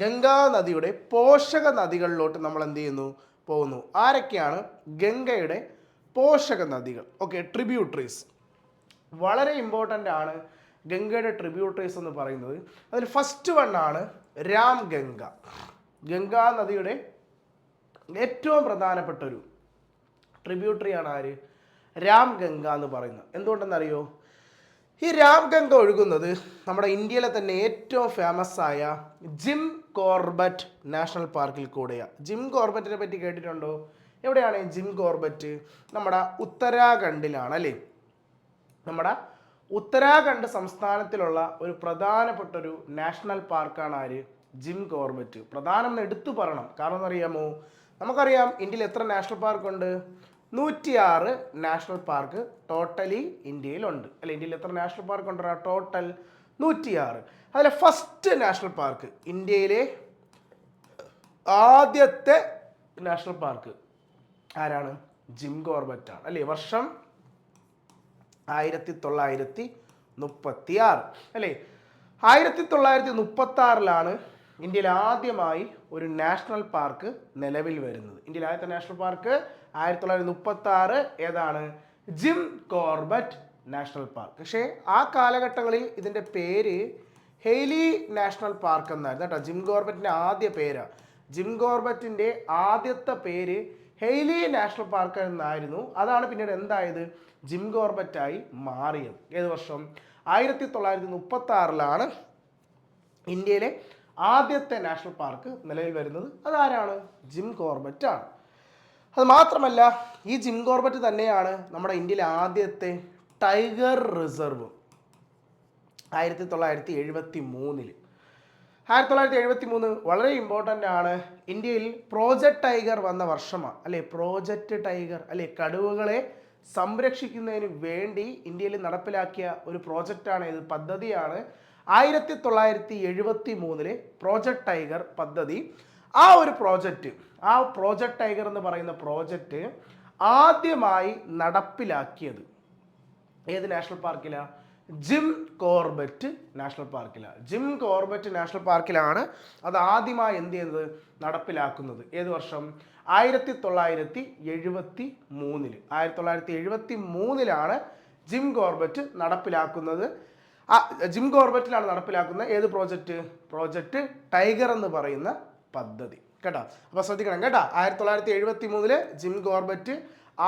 ഗംഗാ നദിയുടെ പോഷക നദികളിലോട്ട്. നമ്മൾ എന്ത് ചെയ്യുന്നു? പോകുന്നു. ആരൊക്കെയാണ് ഗംഗയുടെ പോഷക നദികൾ? ഓക്കെ, ട്രിബ്യൂട്ടറീസ് വളരെ ഇമ്പോർട്ടൻ്റ് ആണ്. ഗംഗയുടെ ട്രിബ്യൂട്ടറീസ് എന്ന് പറയുന്നത് അതിൽ ഫസ്റ്റ് വണ്ണാണ് രാം ഗംഗ. ഗംഗാ നദിയുടെ ഏറ്റവും പ്രധാനപ്പെട്ട ഒരു ട്രിബ്യൂട്ടറിയാണ് ആര്? രാം ഗംഗ എന്ന് പറയുന്നത്. എന്തുകൊണ്ടെന്നറിയോ? ഈ രാം ഗംഗ ഒഴുകുന്നത് നമ്മുടെ ഇന്ത്യയിലെ തന്നെ ഏറ്റവും ഫേമസ് ആയ ജിം കോർബറ്റ് നാഷണൽ പാർക്കിൽ കൂടെയാണ്. ജിം കോർബറ്റിനെ പറ്റി കേട്ടിട്ടുണ്ടോ? എവിടെയാണ് ജിം കോർബറ്റ്? നമ്മുടെ ഉത്തരാഖണ്ഡിലാണ് അല്ലേ. നമ്മുടെ ഉത്തരാഖണ്ഡ് സംസ്ഥാനത്തിലുള്ള ഒരു പ്രധാനപ്പെട്ട ഒരു നാഷണൽ പാർക്കാണ് ആര്? Jim Corbett. പ്രധാനം എന്ന് എടുത്തു പറയണം. കാരണം എന്നറിയാമോ? നമുക്കറിയാം ഇന്ത്യയിൽ എത്ര നാഷണൽ പാർക്കുണ്ട്? 106 നാഷണൽ പാർക്ക് ടോട്ടലി ഇന്ത്യയിലുണ്ട് അല്ലെ. ഇന്ത്യയിൽ എത്ര നാഷണൽ പാർക്ക് ഉണ്ട്? ടോട്ടൽ 106. അതിലെ ഫസ്റ്റ് നാഷണൽ പാർക്ക്, ഇന്ത്യയിലെ ആദ്യത്തെ നാഷണൽ പാർക്ക് ആരാണ്? ജിം കോർബറ്റ് ആണ് അല്ലേ. വർഷം 1936 അല്ലേ. 1936 ഇന്ത്യയിൽ ആദ്യമായി ഒരു നാഷണൽ പാർക്ക് നിലവിൽ വരുന്നത്. ഇന്ത്യയിൽ ആദ്യത്തെ നാഷണൽ പാർക്ക് 1936 ഏതാണ്? Gym Corbett national park. പക്ഷേ ആ കാലഘട്ടങ്ങളിൽ ഇതിൻ്റെ പേര് ഹെയ്ലി നാഷണൽ പാർക്ക് എന്നായിരുന്നു കേട്ടോ. ജിം കോർബറ്റിൻ്റെ ആദ്യ പേര്, ജിം കോർബറ്റിൻ്റെ ആദ്യത്തെ പേര് ഹെയ്ലി നാഷണൽ പാർക്ക് എന്നായിരുന്നു. അതാണ് പിന്നീട് എന്തായത്, ജിം കോർബറ്റായി മാറിയത്. ഏത് വർഷം? 1936 ഇന്ത്യയിലെ ആദ്യത്തെ നാഷണൽ പാർക്ക് നിലവിൽ വരുന്നത്. അതാരാണ്? ജിം കോർബറ്റ് ആണ്. അത് മാത്രമല്ല, ഈ ജിം കോർബറ്റ് തന്നെയാണ് നമ്മുടെ ഇന്ത്യയിലെ ആദ്യത്തെ ടൈഗർ റിസർവ്. 1973 1973 വളരെ ഇമ്പോർട്ടൻ്റ് ആണ്. ഇന്ത്യയിൽ പ്രോജക്റ്റ് ടൈഗർ വന്ന വർഷമാണ് അല്ലേ? പ്രോജക്റ്റ് ടൈഗർ അല്ലേ? കടുവകളെ സംരക്ഷിക്കുന്നതിന് വേണ്ടി ഇന്ത്യയിൽ നടപ്പിലാക്കിയ ഒരു പ്രോജക്റ്റാണ്, ഇത് പദ്ധതിയാണ് 1973 പ്രോജക്റ്റ് ടൈഗർ പദ്ധതി. ആ ഒരു പ്രോജക്റ്റ് ടൈഗർ എന്ന് പറയുന്ന പ്രോജക്റ്റ് ആദ്യമായി നടപ്പിലാക്കിയത് ഏത് നാഷണൽ പാർക്കിലാണ്? ജിം കോർബറ്റ് നാഷണൽ പാർക്കിലാണ്. ജിം കോർബറ്റ് നാഷണൽ പാർക്കിലാണ് അത് ആദ്യമായി എന്ത് ചെയ്യുന്നത്, നടപ്പിലാക്കുന്നത്. ഏത് വർഷം? 1973 1973 ജിം കോർബറ്റ് നടപ്പിലാക്കുന്നത്. ജിം കോർബറ്റിലാണ് നടപ്പിലാക്കുന്ന ഏത് പ്രോജക്റ്റ്? പ്രോജക്റ്റ് ടൈഗർ എന്ന് പറയുന്ന പദ്ധതി കേട്ടോ. അപ്പോൾ ശ്രദ്ധിക്കണം കേട്ടോ. 1973 ജിം കോർബറ്റ്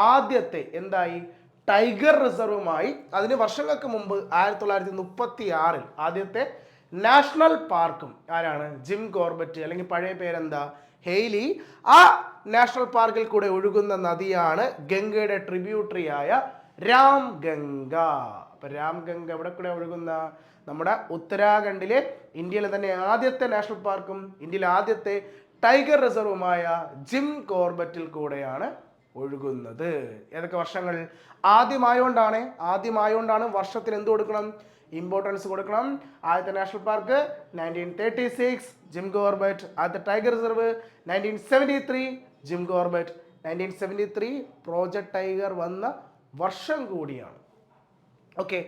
ആദ്യത്തെ എന്തായി, ടൈഗർ റിസർവുമായി. അതിന് വർഷങ്ങൾക്ക് മുമ്പ് 1936 ആദ്യത്തെ നാഷണൽ പാർക്കും ആരാണ്? ജിം കോർബറ്റ്, അല്ലെങ്കിൽ പഴയ പേരെന്താ? ഹെയ്ലി. ആ നാഷണൽ പാർക്കിൽ കൂടെ ഒഴുകുന്ന നദിയാണ് ഗംഗയുടെ ട്രിബ്യൂട്ടറി ആയ രാംഗംഗ. അപ്പൊ രാംഗംഗ എവിടെ കൂടെ ഒഴുകുന്ന? നമ്മുടെ ഉത്തരാഖണ്ഡിലെ ഇന്ത്യയിലെ തന്നെ ആദ്യത്തെ നാഷണൽ പാർക്കും ഇന്ത്യയിലെ ആദ്യത്തെ ടൈഗർ റിസർവുമായ ജിം കോർബറ്റിൽ കൂടെയാണ് ഒഴുകുന്നത്. ഏതൊക്കെ വർഷങ്ങൾ? ആദ്യമായോണ്ടാണ് വർഷത്തിൽ എന്ത് കൊടുക്കണം? ഇമ്പോർട്ടൻസ് കൊടുക്കണം. ആദ്യത്തെ നാഷണൽ പാർക്ക് 1936 ജിം കോർബറ്റ്. ആദ്യത്തെ tiger reserve 1973 Jim Corbett. 1973 project tiger വന്ന വർഷം കൂടിയാണ്. ഓക്കെ,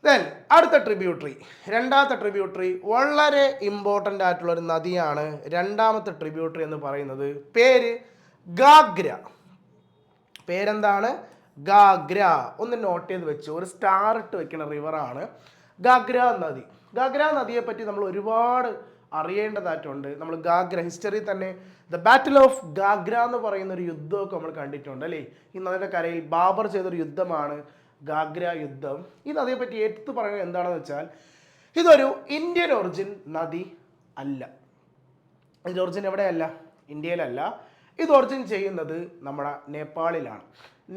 ദെൻ അടുത്ത ട്രിബ്യൂട്ടറി, രണ്ടാമത്തെ ട്രിബ്യൂട്ടറി വളരെ ഇമ്പോർട്ടൻ്റ് ആയിട്ടുള്ള ഒരു നദിയാണ്. രണ്ടാമത്തെ ട്രിബ്യൂട്ടറി എന്ന് പറയുന്നത് പേര് ഗാഗ്ര. പേരെന്താണ്? ഗാഗ്ര. ഒന്ന് നോട്ട് ചെയ്ത് വെച്ചു, ഒരു സ്റ്റാർ ഇട്ട് വെക്കുന്ന റിവറാണ് ഗാഗ്ര നദി. ഗാഗ്ര നദിയെ പറ്റി നമ്മൾ ഒരുപാട് അറിയേണ്ടതായിട്ടുണ്ട്. നമ്മൾ ഗാഗ്ര ഹിസ്റ്ററി തന്നെ ദ ബാറ്റിൽ ഓഫ് ഗാഗ്ര എന്ന് പറയുന്ന ഒരു യുദ്ധമൊക്കെ നമ്മൾ കണ്ടിട്ടുണ്ട് അല്ലേ? ഈ നദിയുടെ കരയിൽ ബാബർ ചെയ്തൊരു യുദ്ധമാണ് ഗാഗ്ര യുദ്ധം. ഈ നദിയെ പറ്റി എടുത്തു പറയുന്നത് എന്താണെന്ന് വെച്ചാൽ, ഇതൊരു ഇന്ത്യൻ ഒറിജിൻ നദി അല്ല. ഇതിൻ്റെ ഒറിജിൻ എവിടെയല്ല? ഇന്ത്യയിലല്ല. ഇത് ഒറിജിൻ ചെയ്യുന്നത് നമ്മുടെ നേപ്പാളിലാണ്.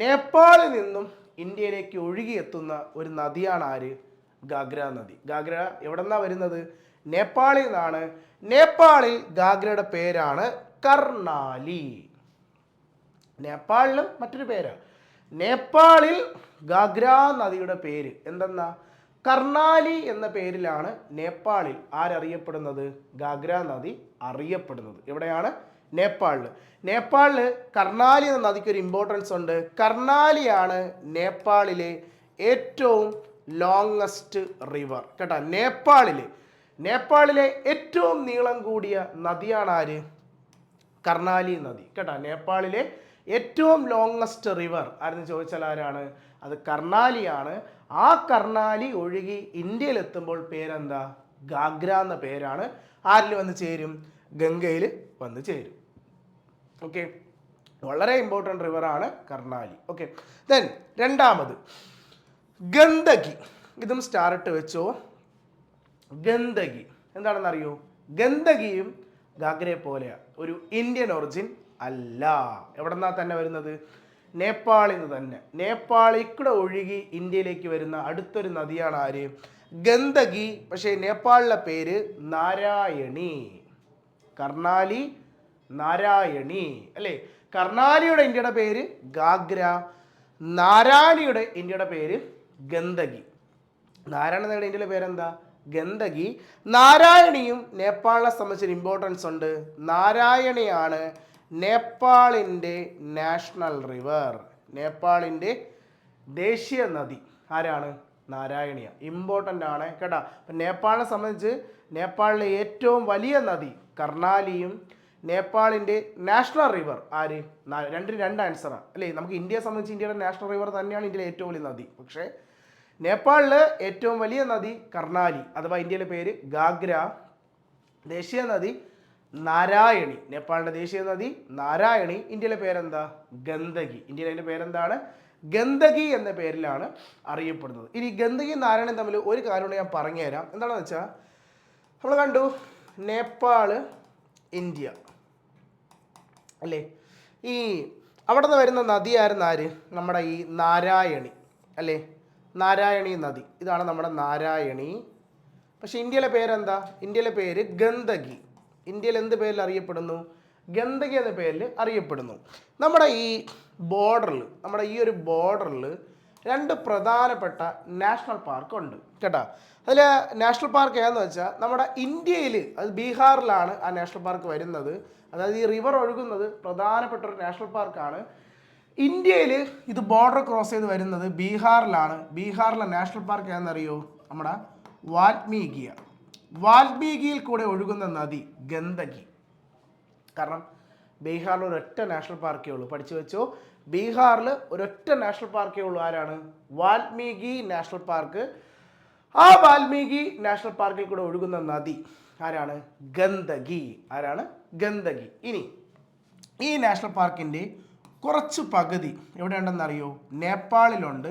നേപ്പാളിൽ നിന്നും ഇന്ത്യയിലേക്ക് ഒഴുകിയെത്തുന്ന ഒരു നദിയാണ് ആര്? ഗാഗ്ര നദി. ഗാഗ്ര എവിടെ നിന്നാണ് വരുന്നത്? നേപ്പാളിൽ നിന്നാണ്. നേപ്പാളിൽ ഗാഗ്രയുടെ പേരാണ് കർണാലി. നേപ്പാളിലും മറ്റൊരു പേരാണ്. നേപ്പാളിൽ ഗാഗ്ര നദിയുടെ പേര് എന്തെന്നാ? കർണാലി എന്ന പേരിലാണ് നേപ്പാളിൽ ആരറിയപ്പെടുന്നത്? ഗാഗ്ര നദി അറിയപ്പെടുന്നത്. എവിടെയാണ്? നേപ്പാളിൽ കർണാലി എന്ന നദിക്ക് ഒരു ഇമ്പോർട്ടൻസ് ഉണ്ട്. കർണാലിയാണ് നേപ്പാളിലെ ഏറ്റവും ലോങ്ങസ്റ്റ് റിവർ കേട്ടോ. നേപ്പാളിലെ ഏറ്റവും നീളം കൂടിയ നദിയാണ് ആര്? കർണാലി നദി കേട്ടോ. നേപ്പാളിലെ ഏറ്റവും ലോങ്ങസ്റ്റ് റിവർ ആരെന്ന് ചോദിച്ചാൽ ആരാണ്? അത് കർണാലിയാണ്. ആ കർണാലി ഒഴുകി ഇന്ത്യയിലെത്തുമ്പോൾ പേരെന്താ? ഗാഗ്ര എന്ന പേരാണ്. ആരിൽ വന്ന് ചേരും? ഗംഗയിൽ വന്ന് ചേരും. ഓക്കെ, വളരെ ഇമ്പോർട്ടൻ്റ് റിവറാണ് കർണാലി. ഓക്കെ, ദെൻ രണ്ടാമത് ഗന്ദകി. ഇതും സ്റ്റാർ ഇട്ട് വെച്ചോ. ഗന്ദകി എന്താണെന്ന് അറിയോ? ഗന്ദകിയും ഗാഗ്രയെ പോലെയാണ്, ഒരു ഇന്ത്യൻ ഒറിജിൻ അല്ല. എവിടെ നിന്നാ തന്നെ വരുന്നത്? നേപ്പാളിൽ നിന്ന് തന്നെ. നേപ്പാളിൽ കൂടെ ഒഴുകി ഇന്ത്യയിലേക്ക് വരുന്ന അടുത്തൊരു നദിയാണ് ആര്? ഗന്ദകി. പക്ഷേ നേപ്പാളിലെ പേര് നാരായണി. കർണാലി, നാരായണി അല്ലേ? കർണാലിയുടെ ഇന്ത്യയുടെ പേര് ഗാഗ്ര, നാരായണിയുടെ ഇന്ത്യയുടെ പേര് ഗന്ദകി. നാരായണയുടെ ഇന്ത്യയിലെ പേരെന്താ? ഗന്ദകി. നാരായണിയും നേപ്പാളിനെ സംബന്ധിച്ചൊരു ഇമ്പോർട്ടൻസ് ഉണ്ട്. നാരായണിയാണ് നേപ്പാളിൻ്റെ നാഷണൽ റിവർ. നേപ്പാളിൻ്റെ ദേശീയ നദി ആരാണ്? നാരായണിയ. ഇമ്പോർട്ടൻ്റ് ആണ് കേട്ടോ. അപ്പം നേപ്പാളിനെ സംബന്ധിച്ച് നേപ്പാളിലെ ഏറ്റവും വലിയ നദി കർണാലിയും നേപ്പാളിൻ്റെ നാഷണൽ റിവർ ആര്? രണ്ടിന് രണ്ട് ആൻസറാണ് അല്ലേ? നമുക്ക് ഇന്ത്യയെ സംബന്ധിച്ച് ഇന്ത്യയുടെ നാഷണൽ റിവർ തന്നെയാണ് ഇന്ത്യയിലെ ഏറ്റവും വലിയ നദി. പക്ഷേ നേപ്പാളിൽ ഏറ്റവും വലിയ നദി കർണാലി അഥവാ ഇന്ത്യയിലെ പേര് ഗാഗ്ര. ദേശീയ നദി നാരായണി. നേപ്പാളിൻ്റെ ദേശീയ നദി നാരായണി. ഇന്ത്യയിലെ പേരെന്താ? ഗന്ദകി. ഇന്ത്യയിലെ അതിൻ്റെ പേരെന്താണ്? ഗന്ദകി എന്ന പേരിലാണ് അറിയപ്പെടുന്നത്. ഇനി ഗന്ദകിയും നാരായണിയും തമ്മിൽ ഒരു കാര്യം ഞാൻ പറഞ്ഞുതരാം. എന്താണെന്ന് വെച്ചാൽ നമ്മൾ കണ്ടു നേപ്പാള് ഇന്ത്യ അല്ലേ? ഈ അവിടെ നിന്ന് വരുന്ന നദിയായിരുന്നു ആര്? നമ്മുടെ ഈ നാരായണി അല്ലേ? നാരായണി നദി, ഇതാണ് നമ്മുടെ നാരായണി. പക്ഷെ ഇന്ത്യയിലെ പേരെന്താ? ഇന്ത്യയിലെ പേര് ഗന്ദകി. ഇന്ത്യയിൽ എന്ത് പേരിൽ അറിയപ്പെടുന്നു? ഗന്ദകി എന്ന പേരിൽ അറിയപ്പെടുന്നു. നമ്മുടെ ഈ ബോർഡറിൽ, നമ്മുടെ ഈ ഒരു ബോർഡറിൽ രണ്ട് പ്രധാനപ്പെട്ട നാഷണൽ പാർക്ക് ഉണ്ട് കേട്ടോ. അതിൽ നാഷണൽ പാർക്ക് ഏതാണെന്ന് വെച്ചാൽ നമ്മുടെ ഇന്ത്യയിൽ, അത് ബീഹാറിലാണ് ആ നാഷണൽ പാർക്ക് വരുന്നത്. അതായത് ഈ റിവർ ഒഴുകുന്നത് പ്രധാനപ്പെട്ട ഒരു നാഷണൽ പാർക്കാണ്. ഇന്ത്യയിൽ ഇത് ബോർഡർ ക്രോസ് ചെയ്ത് വരുന്നത് ബീഹാറിലാണ്. ബീഹാറിലെ നാഷണൽ പാർക്ക് ഏതാണെന്നറിയോ? നമ്മുടെ വാൽമീകിയ. വാൽമീകിയിൽ കൂടെ ഒഴുകുന്ന നദി ഗന്ദകി. കാരണം ബീഹാറിൽ ഒരൊറ്റ നാഷണൽ പാർക്കേ ഉള്ളൂ. പഠിച്ചു വെച്ചോ, ബീഹാറിൽ ഒരൊറ്റ നാഷണൽ പാർക്കേ ഉള്ളൂ. ആരാണ്? Valmiki national park. ആ വാൽമീകി നാഷണൽ പാർക്കിൽ കൂടെ ഒഴുകുന്ന നദി ആരാണ്? ഗന്ദകി. ആരാണ്? ഗന്ദകി. ഇനി ഈ നാഷണൽ പാർക്കിൻ്റെ കുറച്ച് പകുതി എവിടെയുണ്ടെന്നറിയോ? നേപ്പാളിലുണ്ട്.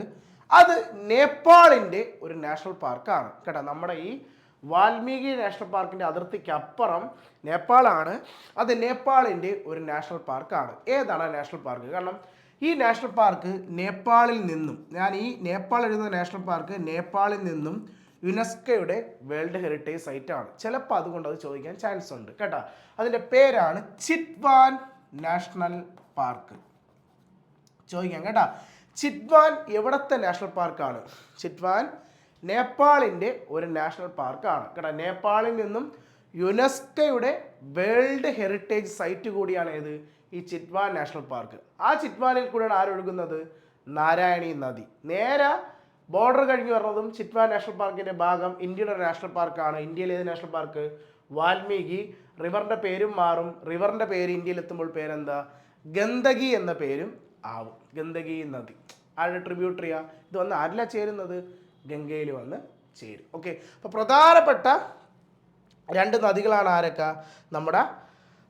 അത് നേപ്പാളിൻ്റെ ഒരു നാഷണൽ പാർക്കാണ് കേട്ടോ. നമ്മുടെ ഈ വാൽമീകി നാഷണൽ പാർക്കിൻ്റെ അതിർത്തിക്ക് അപ്പുറം നേപ്പാളാണ്. അത് നേപ്പാളിൻ്റെ ഒരു നാഷണൽ പാർക്കാണ്. ഏതാണ് ആ നാഷണൽ പാർക്ക്? കാരണം ഈ നാഷണൽ പാർക്ക് നേപ്പാളിൽ നിന്നും, ഞാൻ ഈ നേപ്പാൾ എഴുതുന്ന നാഷണൽ പാർക്ക് നേപ്പാളിൽ നിന്നും യുനെസ്കോയുടെ വേൾഡ് ഹെറിറ്റേജ് സൈറ്റാണ്. ചിലപ്പോൾ അതുകൊണ്ട് അത് ചോദിക്കാൻ ചാൻസ് ഉണ്ട് കേട്ടോ. അതിൻ്റെ പേരാണ് ചിറ്റ്വാൻ നാഷണൽ പാർക്ക്. ചോദിക്കാം കേട്ടോ. ചിറ്റ്വാൻ എവിടത്തെ നാഷണൽ പാർക്കാണ്? ചിറ്റ്വാൻ നേപ്പാളിൻ്റെ ഒരു നാഷണൽ പാർക്കാണ് കേട്ടോ. നേപ്പാളിൽ നിന്നും യുനെസ്കോയുടെ വേൾഡ് ഹെറിറ്റേജ് സൈറ്റ് കൂടിയാണ് ഏത്? ഈ ചിറ്റ്വാൻ നാഷണൽ പാർക്ക്. ആ ചിറ്റ്വാനിൽ കൂടെയാണ് ആരൊഴുകുന്നത്? നാരായണി നദി. നേരെ ബോർഡർ കഴിഞ്ഞ് വരുന്നതും ചിറ്റ്വാൻ നാഷണൽ പാർക്കിൻ്റെ ഭാഗം ഇന്ത്യയുടെ നാഷണൽ പാർക്കാണ്. ഇന്ത്യയിലെ ഏത് നാഷണൽ പാർക്ക്? വാൽമീകി. റിവറിൻ്റെ പേരും മാറും. റിവറിൻ്റെ പേര് ഇന്ത്യയിൽ എത്തുമ്പോൾ പേരെന്താ? ഗന്ദകി എന്ന പേരും ആവും. ഗന്ദകി നദി ആരുടെ ട്രിബ്യൂട്ടറിയാ? ഇത് വന്ന് ആരിലാ ചേരുന്നത്? ഗംഗയിൽ വന്ന് ചേരും. ഓക്കെ, അപ്പോൾ പ്രധാനപ്പെട്ട രണ്ട് നദികളാണ് ആരൊക്കെ? നമ്മുടെ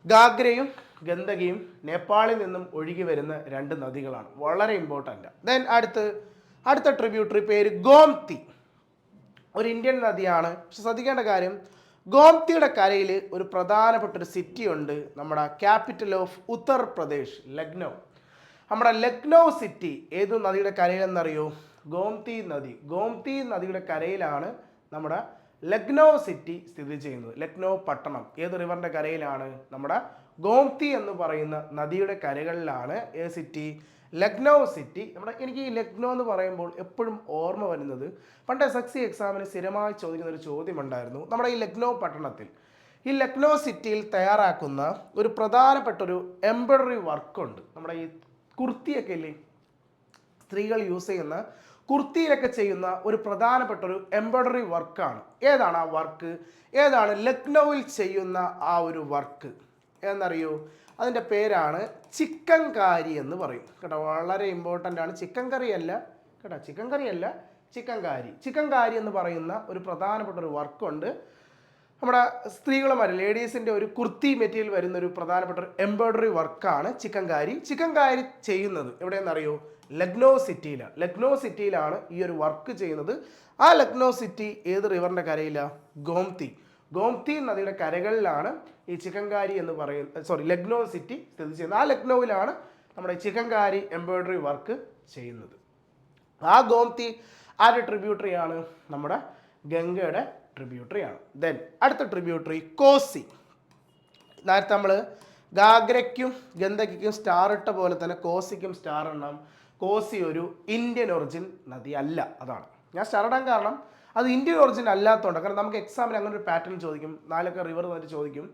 ഗാഗ്രയും ഗന്ദകിയും നേപ്പാളിൽ നിന്നും ഒഴുകി വരുന്ന രണ്ട് നദികളാണ്. വളരെ ഇമ്പോർട്ടൻ്റ്. ദെൻ അടുത്ത ട്രിബ്യൂട്ടറി പേര് ഗോംതി. ഒരു ഇന്ത്യൻ നദിയാണ്. പക്ഷെ ശ്രദ്ധിക്കേണ്ട കാര്യം, ഗോംതിയുടെ കരയിൽ ഒരു പ്രധാനപ്പെട്ട ഒരു സിറ്റി ഉണ്ട്. നമ്മുടെ ക്യാപിറ്റൽ ഓഫ് ഉത്തർപ്രദേശ്, ലക്നൗ. നമ്മുടെ ലക്നൗ സിറ്റി ഏത് നദിയുടെ കരയിലെന്നറിയോ? ഗോംതി നദി. ഗോംതി നദിയുടെ കരയിലാണ് നമ്മുടെ ലക്നൗ സിറ്റി സ്ഥിതി ചെയ്യുന്നത്. ലക്നൗ പട്ടണം ഏത് റിവറിൻ്റെ കരയിലാണ്? നമ്മുടെ ഗോംതി എന്ന് പറയുന്ന നദിയുടെ കരകളിലാണ് ഏത് സിറ്റി? ലക്നൗ സിറ്റി. എനിക്ക് ഈ ലക്നൗ എന്ന് പറയുമ്പോൾ എപ്പോഴും ഓർമ്മ വരുന്നത് പണ്ട് SSC എക്സാമിന് സ്ഥിരമായി ചോദിക്കുന്ന ഒരു ചോദ്യമുണ്ടായിരുന്നു. നമ്മുടെ ഈ ലക്നൗ പട്ടണത്തിൽ, ഈ ലക്നൗ സിറ്റിയിൽ തയ്യാറാക്കുന്ന ഒരു പ്രധാനപ്പെട്ട ഒരു എംബ്രോയ്ഡറി വർക്കുണ്ട്. നമ്മുടെ ഈ കുർത്തിയൊക്കെ ഇല്ലേ, സ്ത്രീകൾ യൂസ് ചെയ്യുന്ന കുർത്തിയിലൊക്കെ ചെയ്യുന്ന ഒരു പ്രധാനപ്പെട്ട ഒരു എംബ്രോയ്ഡറി വർക്കാണ്. ഏതാണ് ആ വർക്ക്? ഏതാണ് ലക്നൗവിൽ ചെയ്യുന്ന ആ ഒരു വർക്ക് എന്നറിയോ? അതിൻ്റെ പേരാണ് ചിക്കൻ കാരി എന്ന് പറയും കേട്ടോ. വളരെ ഇമ്പോർട്ടൻ്റ് ആണ്. ചിക്കൻ കറി അല്ല കേട്ടോ, ചിക്കൻ കറി അല്ല, ചിക്കൻ കാരി. ചിക്കൻ കാരി എന്ന് പറയുന്ന ഒരു പ്രധാനപ്പെട്ട ഒരു വർക്കുണ്ട്. നമ്മുടെ സ്ത്രീകളുമാർ, ലേഡീസിൻ്റെ ഒരു കുർത്തി മെറ്റീരിയൽ വരുന്ന ഒരു പ്രധാനപ്പെട്ട ഒരു എംബ്രോയ്ഡറി വർക്കാണ് ചിക്കൻ കാരി. ചിക്കൻ കാരി ചെയ്യുന്നത് എവിടെയെന്നറിയോ? ലക്നൗ സിറ്റിയിലാണ്. ലക്നൗ സിറ്റിയിലാണ് ഈ ഒരു വർക്ക് ചെയ്യുന്നത്. ആ ലക്നൗ സിറ്റി ഏത് റിവറിൻ്റെ കരയിലാണ്? ഗോംതി. ഗോംതി നദിയുടെ കരകളിലാണ് ഈ ചിക്കൻ കാരി എന്ന് പറയുന്ന ലക്നൗ സിറ്റി സ്ഥിതി ചെയ്യുന്നത്. ആ ലക്നൗവിലാണ് നമ്മുടെ ചിക്കൻ കാരി എംബ്രോയ്ഡറി വർക്ക് ചെയ്യുന്നത്. ആ ഗോംതി ആരുടെ ട്രിബ്യൂട്ടറിയാണ്? നമ്മുടെ ഗംഗയുടെ ട്രിബ്യൂട്ടറിയാണ്. ദെൻ അടുത്ത ട്രിബ്യൂട്ടറി കോസി. നേരത്തെ നമ്മൾ ഗാഗ്രയ്ക്കും ഗന്ദകിക്കും സ്റ്റാർ ഇട്ട പോലെ തന്നെ കോസിക്കും സ്റ്റാർ ഇടണം. കോസി ഒരു ഇന്ത്യൻ ഒറിജിൻ നദി അല്ല. അതാണ് ഞാൻ സ്റ്റാർ ഇടാൻ കാരണം. അത് ഇന്ത്യൻ ഒറിജിൻ അല്ലാത്തതുകൊണ്ട്. കാരണം നമുക്ക് എക്സാമിൽ അങ്ങനെ ഒരു പാറ്റേൺ ചോദിക്കും. 4 റിവർ വന്നിട്ട് ചോദിക്കും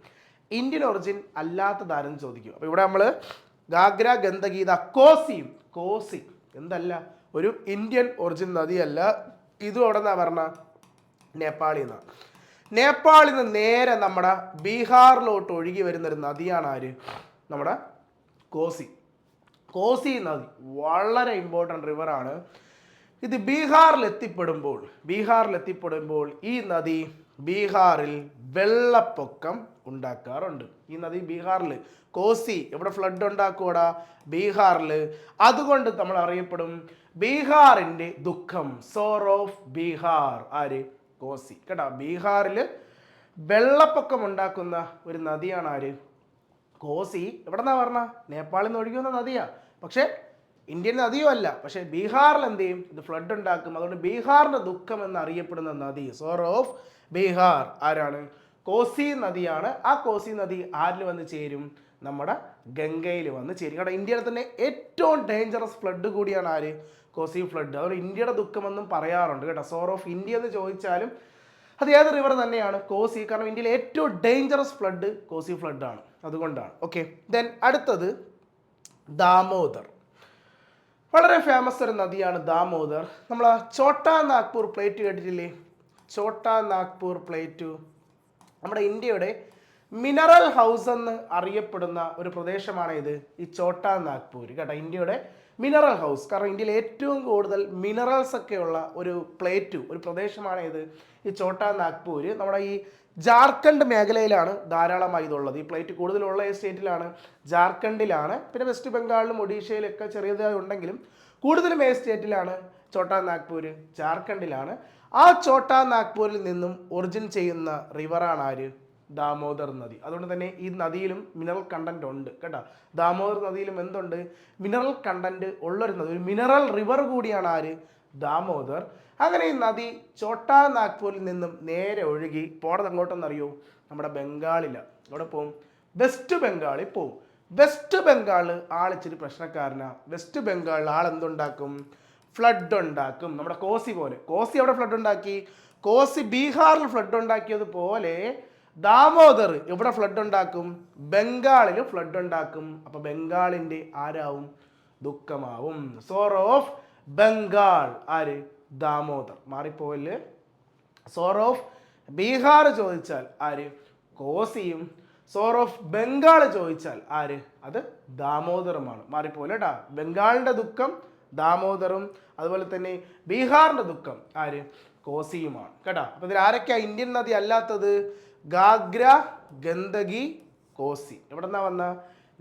ഇന്ത്യൻ ഒറിജിൻ അല്ലാത്തതാരെന്ന് ചോദിക്കും. അപ്പോൾ ഇവിടെ നമ്മൾ ഗാഗ്ര ഗന്ദകി, കോസിയും. കോസി എന്തല്ല, ഒരു ഇന്ത്യൻ ഒറിജിൻ നദിയല്ല. ഇതും അവിടെ നിന്നാണ് പറഞ്ഞ നേപ്പാളിൽ നിന്നാണ്. നേപ്പാളിൽ നിന്ന് നേരെ നമ്മുടെ ബീഹാറിലോട്ട് ഒഴുകി വരുന്നൊരു നദിയാണ് ആര്? നമ്മുടെ കോസി. കോസി നദി വളരെ ഇമ്പോർട്ടൻ്റ് റിവറാണ്. ഇത് ബീഹാറിലെത്തിപ്പെടുമ്പോൾ ഈ നദി ബീഹാറിൽ വെള്ളപ്പൊക്കം ഉണ്ടാക്കാറുണ്ട്. ഈ നദി ബീഹാറിൽ കോസി എവിടെ ഫ്ലഡ് ഉണ്ടാക്കൂടാ? ബീഹാറിൽ. അതുകൊണ്ട് നമ്മൾ അറിയപ്പെടും ബീഹാറിൻ്റെ ദുഃഖം, സോർ ഓഫ് ബീഹാർ. ആര്? കോസി. കേട്ടോ, ബീഹാറിൽ വെള്ളപ്പൊക്കം ഉണ്ടാക്കുന്ന ഒരു നദിയാണ് ആര്? കോസി. എവിടെന്നാ പറഞ്ഞ? നേപ്പാളിൽ നിന്ന് ഒഴുകുന്ന നദിയാ. പക്ഷേ ഇന്ത്യൻ നദിയോ അല്ല. പക്ഷേ ബീഹാറിൽ എന്ത് ചെയ്യും? ഇത് ഫ്ലഡ് ഉണ്ടാക്കും. അതുകൊണ്ട് ബീഹാറിൻ്റെ ദുഃഖം എന്നറിയപ്പെടുന്ന നദി, സോർ ഓഫ് ബീഹാർ, ആരാണ്? കോസി നദിയാണ്. ആ കോസി നദി ആരിൽ വന്ന് ചേരും? നമ്മുടെ ഗംഗയിൽ വന്ന് ചേരും. കാരണം ഇന്ത്യയിൽ തന്നെ ഏറ്റവും ഡേഞ്ചറസ് ഫ്ലഡ് കൂടിയാണ് ആര്? കോസി ഫ്ലഡ്. അതുകൊണ്ട് ഇന്ത്യയുടെ ദുഃഖമെന്നും പറയാറുണ്ട് കേട്ടോ. സോർ ഓഫ് ഇന്ത്യ എന്ന് ചോദിച്ചാലും അത് ഏത് റിവർ തന്നെയാണ്? കോസി. കാരണം ഇന്ത്യയിലെ ഏറ്റവും ഡേഞ്ചറസ് ഫ്ലഡ് കോസി ഫ്ലഡാണ്. അതുകൊണ്ടാണ്. ഓക്കെ, ദെൻ അടുത്തത് ദാമോദർ. വളരെ ഫേമസ് ഒരു നദിയാണ് ദാമോദർ. നമ്മൾ ചോട്ടാ നാഗ്പൂർ പ്ലേറ്റ് കേട്ടിട്ടില്ലേ? ചോട്ടാ നാഗ്പൂർ പ്ലേറ്റ് നമ്മുടെ ഇന്ത്യയുടെ മിനറൽ ഹൗസ് എന്ന് അറിയപ്പെടുന്ന ഒരു പ്രദേശമാണ് ഇത്, ഈ ചോട്ടാ നാഗ്പൂർ. കേട്ടോ, ഇന്ത്യയുടെ മിനറൽ ഹൗസ്. കാരണം ഇന്ത്യയിൽ ഏറ്റവും കൂടുതൽ മിനറൽസ് ഒക്കെയുള്ള ഒരു പ്രദേശമാണ് ഇത്, ഈ ചോട്ടാ നാഗ്പൂർ. നമ്മുടെ ഈ ജാർഖണ്ഡ് മേഖലയിലാണ് ധാരാളമായി ഇതുള്ളത്. ഈ പ്ലേറ്റ് കൂടുതലുള്ള ഈ സ്റ്റേറ്റിലാണ്, ജാർഖണ്ഡിലാണ്. പിന്നെ വെസ്റ്റ് ബംഗാളിലും ഒഡീഷയിലൊക്കെ ചെറിയതായി ഉണ്ടെങ്കിലും കൂടുതലും ഈ സ്റ്റേറ്റിലാണ് ചോട്ടാ നാഗ്പൂർ, ജാർഖണ്ഡിലാണ്. ആ ചോട്ടാ നാഗ്പൂരിൽ നിന്നും ഒറിജിൻ ചെയ്യുന്ന റിവറാണ് ആര്? ദാമോദർ നദി. അതുകൊണ്ട് തന്നെ ഈ നദിയിലും മിനറൽ കണ്ടന്റ് ഉണ്ട് കേട്ടോ. ദാമോദർ നദിയിലും എന്തുണ്ട്? മിനറൽ കണ്ടന്റ് ഉള്ളൊരു നദി, ഒരു മിനറൽ റിവർ കൂടിയാണ് ആര്? ദാമോദർ. അങ്ങനെ ഈ നദി ചോട്ടാ നാഗ്പൂരിൽ നിന്നും നേരെ ഒഴുകി പോണത് എങ്ങോട്ടെന്നറിയോ? നമ്മുടെ ബംഗാളിലാണ്. എവിടെ പോവും? വെസ്റ്റ് ബംഗാളിൽ പോവും. വെസ്റ്റ് ബംഗാളിൽ ആളിച്ചിരി പ്രശ്നക്കാരനാ. വെസ്റ്റ് ബംഗാളിൽ ആളെന്തുണ്ടാക്കും? ഫ്ലഡ് ഉണ്ടാക്കും. നമ്മുടെ കോസി പോലെ. കോസി എവിടെ ഫ്ലഡ് ഉണ്ടാക്കി? കോസി ബീഹാറിൽ ഫ്ലഡ് ഉണ്ടാക്കിയതുപോലെ ദാമോദർ എവിടെ ഫ്ലഡ് ഉണ്ടാക്കും? ബംഗാളിൽ ഫ്ലഡ് ഉണ്ടാക്കും. അപ്പൊ ബംഗാളിന്റെ ആരാവും? ദുഃഖമാവും. സോർ ഓഫ് ബംഗാൾ ആര്? ദാമോദർ. മാറിപ്പോയില്. സോർ ഓഫ് ബീഹാർ ചോദിച്ചാൽ ആര്? കോസിയും. സോർ ഓഫ് ബംഗാൾ ചോദിച്ചാൽ ആര്? അത് ദാമോദറുമാണ്. മാറിപ്പോലെ കേട്ടാ. ബംഗാളിന്റെ ദുഃഖം ദാമോദറും, അതുപോലെ തന്നെ ബീഹാറിന്റെ ദുഃഖം ആര്? കോസിയുമാണ് കേട്ടാ. അപ്പൊ ഇതിൽ ആരൊക്കെയാ ഇന്ത്യൻ നദി അല്ലാത്തത്? ഗാഗ്ര, ഗന്ദകി, കോസി. എവിടെ നിന്നാ വന്ന?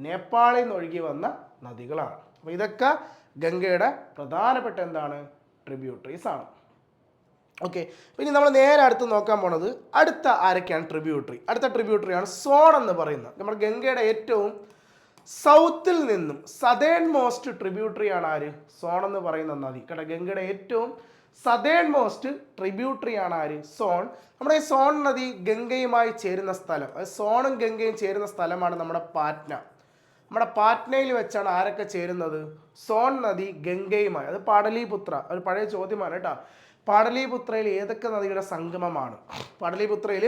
നേപ്പാളിൽ നിന്ന് ഒഴുകി വന്ന നദികളാണ്. അപ്പൊ ഇതൊക്കെ ഗംഗയുടെ പ്രധാനപ്പെട്ട എന്താണ്? ട്രിബ്യൂട്ടറീസ് ആണ്. ഓക്കെ, പിന്നെ നമ്മൾ നേരെ അടുത്ത് നോക്കാൻ പോണത് അടുത്ത ആരൊക്കെയാണ് ട്രിബ്യൂട്ടറി? അടുത്ത ട്രിബ്യൂട്ടറിയാണ് സോൺ എന്ന് പറയുന്നത്. നമ്മുടെ ഗംഗയുടെ ഏറ്റവും സൗത്തിൽ നിന്നും സദേൺ മോസ്റ്റ് ട്രിബ്യൂട്ടറിയാണ് ആര്? സോൺ എന്ന് പറയുന്ന നദി കേട്ടോ. ഗംഗയുടെ ഏറ്റവും സദേൺ മോസ്റ്റ് ട്രിബ്യൂട്ടറിയാണ് ആര്? സോൺ. നമ്മുടെ ഈ സോൺ നദി ഗംഗയുമായി ചേരുന്ന സ്ഥലം, അത് സോണും ഗംഗയും ചേരുന്ന സ്ഥലമാണ് നമ്മുടെ പാറ്റ്ന. നമ്മുടെ പാറ്റ്നയിൽ വെച്ചാണ് ആരൊക്കെ ചേരുന്നത്? സോൺ നദി ഗംഗയുമായി. അത് പാടലീപുത്ര, ഒരു പഴയ ചോദ്യമാണ് കേട്ടോ. പാടലീപുത്രയിൽ ഏതൊക്കെ നദിയുടെ സംഗമമാണ്? പാടലീപുത്രയിൽ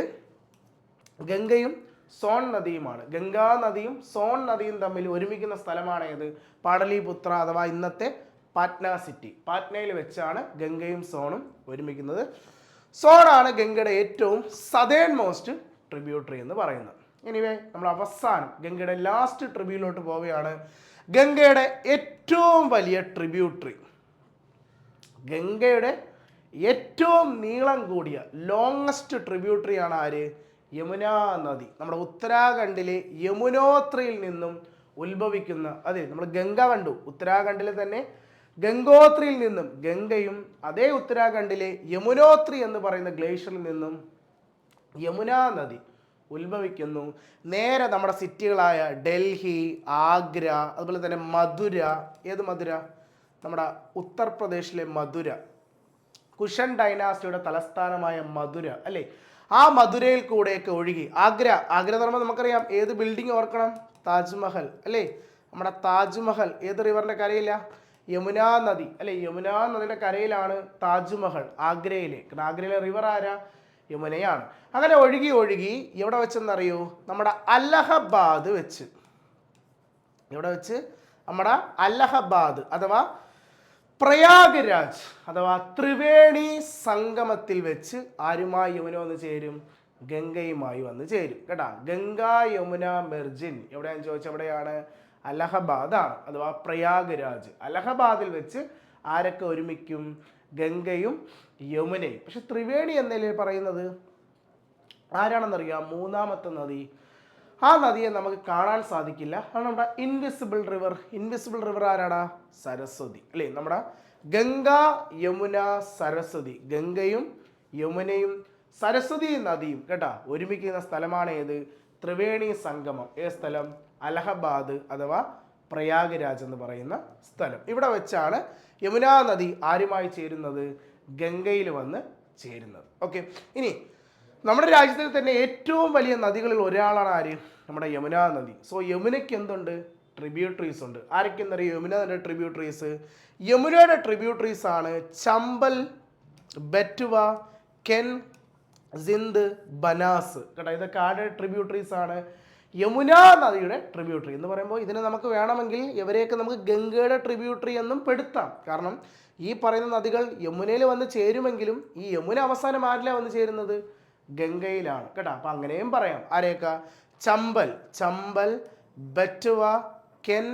ഗംഗയും സോൺ നദിയുമാണ്. ഗംഗാ നദിയും സോൺ നദിയും തമ്മിൽ ഒരുമിക്കുന്ന സ്ഥലമാണ് ഏത്? പാടലീപുത്ര അഥവാ ഇന്നത്തെ പാറ്റ്ന സിറ്റി. പാറ്റ്നയിൽ വെച്ചാണ് ഗംഗയും സോണും ഒരുമിക്കുന്നത്. സോണാണ് ഗംഗയുടെ ഏറ്റവും സദേൺ മോസ്റ്റ് ട്രിബ്യൂട്ടറി എന്ന് പറയുന്നത്. എനിവേ, നമ്മൾ അവസാനം ഗംഗയുടെ ലാസ്റ്റ് ട്രിബ്യൂട്ടിലോട്ട് പോവുകയാണ്. ഗംഗയുടെ ഏറ്റവും വലിയ ട്രിബ്യൂട്ടറി, ഗംഗയുടെ ഏറ്റവും നീളം കൂടിയ ലോങ്ങസ്റ്റ് ട്രിബ്യൂട്ടറിയാണ് ആര്? യമുന നദി. നമ്മുടെ ഉത്തരാഖണ്ഡിലെ യമുനോത്രിയിൽ നിന്നും ഉത്ഭവിക്കുന്ന, അതെ നമ്മൾ ഗംഗ കണ്ടു, ഉത്തരാഖണ്ഡിലെ തന്നെ ഗംഗോത്രിയിൽ നിന്നും ഗംഗയും അതേ ഉത്തരാഖണ്ഡിലെ യമുനോത്രി എന്ന് പറയുന്ന ഗ്ലേഷ്യറിൽ നിന്നും യമുന നദി ഉത്ഭവിക്കുന്നു. നേരെ നമ്മുടെ സിറ്റികളായ ഡൽഹി, ആഗ്ര, അതുപോലെ തന്നെ മധുര. ഏത് മധുര? നമ്മുടെ ഉത്തർപ്രദേശിലെ മധുര, കുഷൻ ഡൈനാസ്റ്റിയുടെ തലസ്ഥാനമായ മധുര അല്ലേ? ആ മധുരയിൽ കൂടെയൊക്കെ ഒഴുകി ആഗ്ര എന്ന് പറയുമ്പോൾ നമുക്കറിയാം ഏത് ബിൽഡിംഗ് ഓർക്കണം? താജ്മഹൽ അല്ലേ? നമ്മുടെ താജ്മഹൽ ഏത് റിവറിൻ്റെ കരയില? യമുനാ നദി അല്ലേ? യമുനാ നദിയുടെ കരയിലാണ് താജ്മഹൽ ആഗ്രയിലെ. ആഗ്രയിലെ റിവർ ആരാ? യമുനയാണ്. അങ്ങനെ ഒഴുകി ഒഴുകി എവിടെ വെച്ചെന്നറിയോ? നമ്മുടെ അലഹബാദ് വെച്ച്. എവിടെ വെച്ച്? നമ്മുടെ അലഹബാദ് അഥവാ പ്രയാഗ്രാജ് അഥവാ ത്രിവേണി സംഗമത്തിൽ വെച്ച് ആരുമായി യമുന വന്ന് ചേരും? ഗംഗയുമായി വന്ന് ചേരും കേട്ടാ. ഗംഗ യമുന മെർജിൻ എവിടെയാണെന്ന് ചോദിച്ചാൽ എവിടെയാണ്? അലഹബാദാണ് അഥവാ പ്രയാഗ്രാജ്. അലഹബാദിൽ വെച്ച് ആരൊക്കെ ഒരുമിക്കും? ഗംഗയും യമുനയും. പക്ഷെ ത്രിവേണി എന്നല്ലേ പറയുന്നത്? ആരാണെന്നറിയാം? മൂന്നാമത്തെ നദി. ആ നദിയെ നമുക്ക് കാണാൻ സാധിക്കില്ല. അത് നമ്മുടെ ഇൻവിസിബിൾ റിവർ. ഇൻവിസിബിൾ റിവർ ആരാടാ? സരസ്വതി അല്ലേ? നമ്മുടെ ഗംഗ, യമുന, സരസ്വതി. ഗംഗയും യമുനയും സരസ്വതി നദിയും കേട്ടാ ഒരുമിക്കുന്ന സ്ഥലമാണ് ഏത്? ത്രിവേണി സംഗമം. ഏത് സ്ഥലം? അലഹബാദ് അഥവാ പ്രയാഗ്രാജ് എന്ന് പറയുന്ന സ്ഥലം. ഇവിടെ വെച്ചാണ് യമുനാ നദി ആരുമായി ചേരുന്നത്? ഗംഗയിൽ വന്ന് ചേരുന്നത്. ഓക്കെ, ഇനി നമ്മുടെ രാജ്യത്തിൽ തന്നെ ഏറ്റവും വലിയ നദികളിൽ ഒരാളാണ് ആര്? നമ്മുടെ യമുനാ നദി. സോ യമുനയ്ക്ക് എന്തുണ്ട്? ട്രിബ്യൂട്ടറീസ് ഉണ്ട്. ആരൊക്കെയെന്നറിയോ യമുനയുടെ ട്രിബ്യൂട്ടറീസ്? യമുനയുടെ ട്രിബ്യൂട്ടറീസ് ആണ് ചമ്പൽ, ബെറ്റുവ, കെൻ, സിന്ധ്, ബനാസ്. കേട്ടോ, ഇതൊക്കെ ആരുടെ ട്രിബ്യൂട്ടറീസ് ആണ്? യമുനാ നദിയുടെ ട്രിബ്യൂട്ടറി എന്ന് പറയുമ്പോൾ ഇതിനെ നമുക്ക് വേണമെങ്കിൽ ഇവരെയൊക്കെ നമുക്ക് ഗംഗയുടെ ട്രിബ്യൂട്ടറി എന്നും പെടുത്താം. കാരണം ഈ പറയുന്ന നദികൾ യമുനയിൽ വന്ന് ചേരുമെങ്കിലും ഈ യമുന അവസാനം ആരിലാണ് വന്ന് ചേരുന്നത്? ഗംഗയിലാണ് കേട്ടോ. അപ്പം അങ്ങനെയും പറയാം. ആരെയൊക്കെ? ചമ്പൽ, ബെറ്റുവ, കെൻ,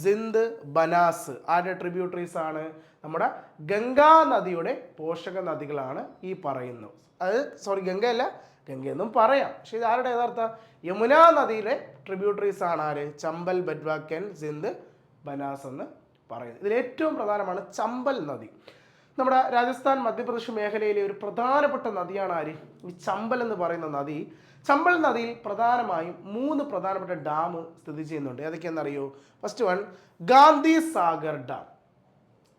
സിന്ധ്, ബനാസ് ആരുടെ ട്രിബ്യൂട്ടറീസ് ആണ്? നമ്മുടെ ഗംഗാ നദിയുടെ പോഷക നദികളാണ് ഈ പറയുന്നത്. അത് ഗംഗയല്ല, ഗംഗയെന്നും പറയാം. പക്ഷെ ഇത് ആരുടെ യഥാർത്ഥ? യമുനാ നദിയിലെ ട്രിബ്യൂട്ടറീസ് ആണ് ആര്? ചമ്പൽ, ബെറ്റ്വ, കെൻ, സിന്ധ്, ബനാസ് എന്ന് പറയുന്നത്. ഇതിൽ ഏറ്റവും പ്രധാനമാണ് ചമ്പൽ നദി. നമ്മുടെ രാജസ്ഥാൻ, മധ്യപ്രദേശ് മേഖലയിലെ ഒരു പ്രധാനപ്പെട്ട നദിയാണ് ആര്? ഈ ചമ്പൽ എന്ന് പറയുന്ന നദി. ചമ്പൽ നദിയിൽ പ്രധാനമായും 3 പ്രധാനപ്പെട്ട ഡാം സ്ഥിതി ചെയ്യുന്നുണ്ട്. ഏതൊക്കെയാണെന്നറിയോ? First one Gandhi Sagar dam.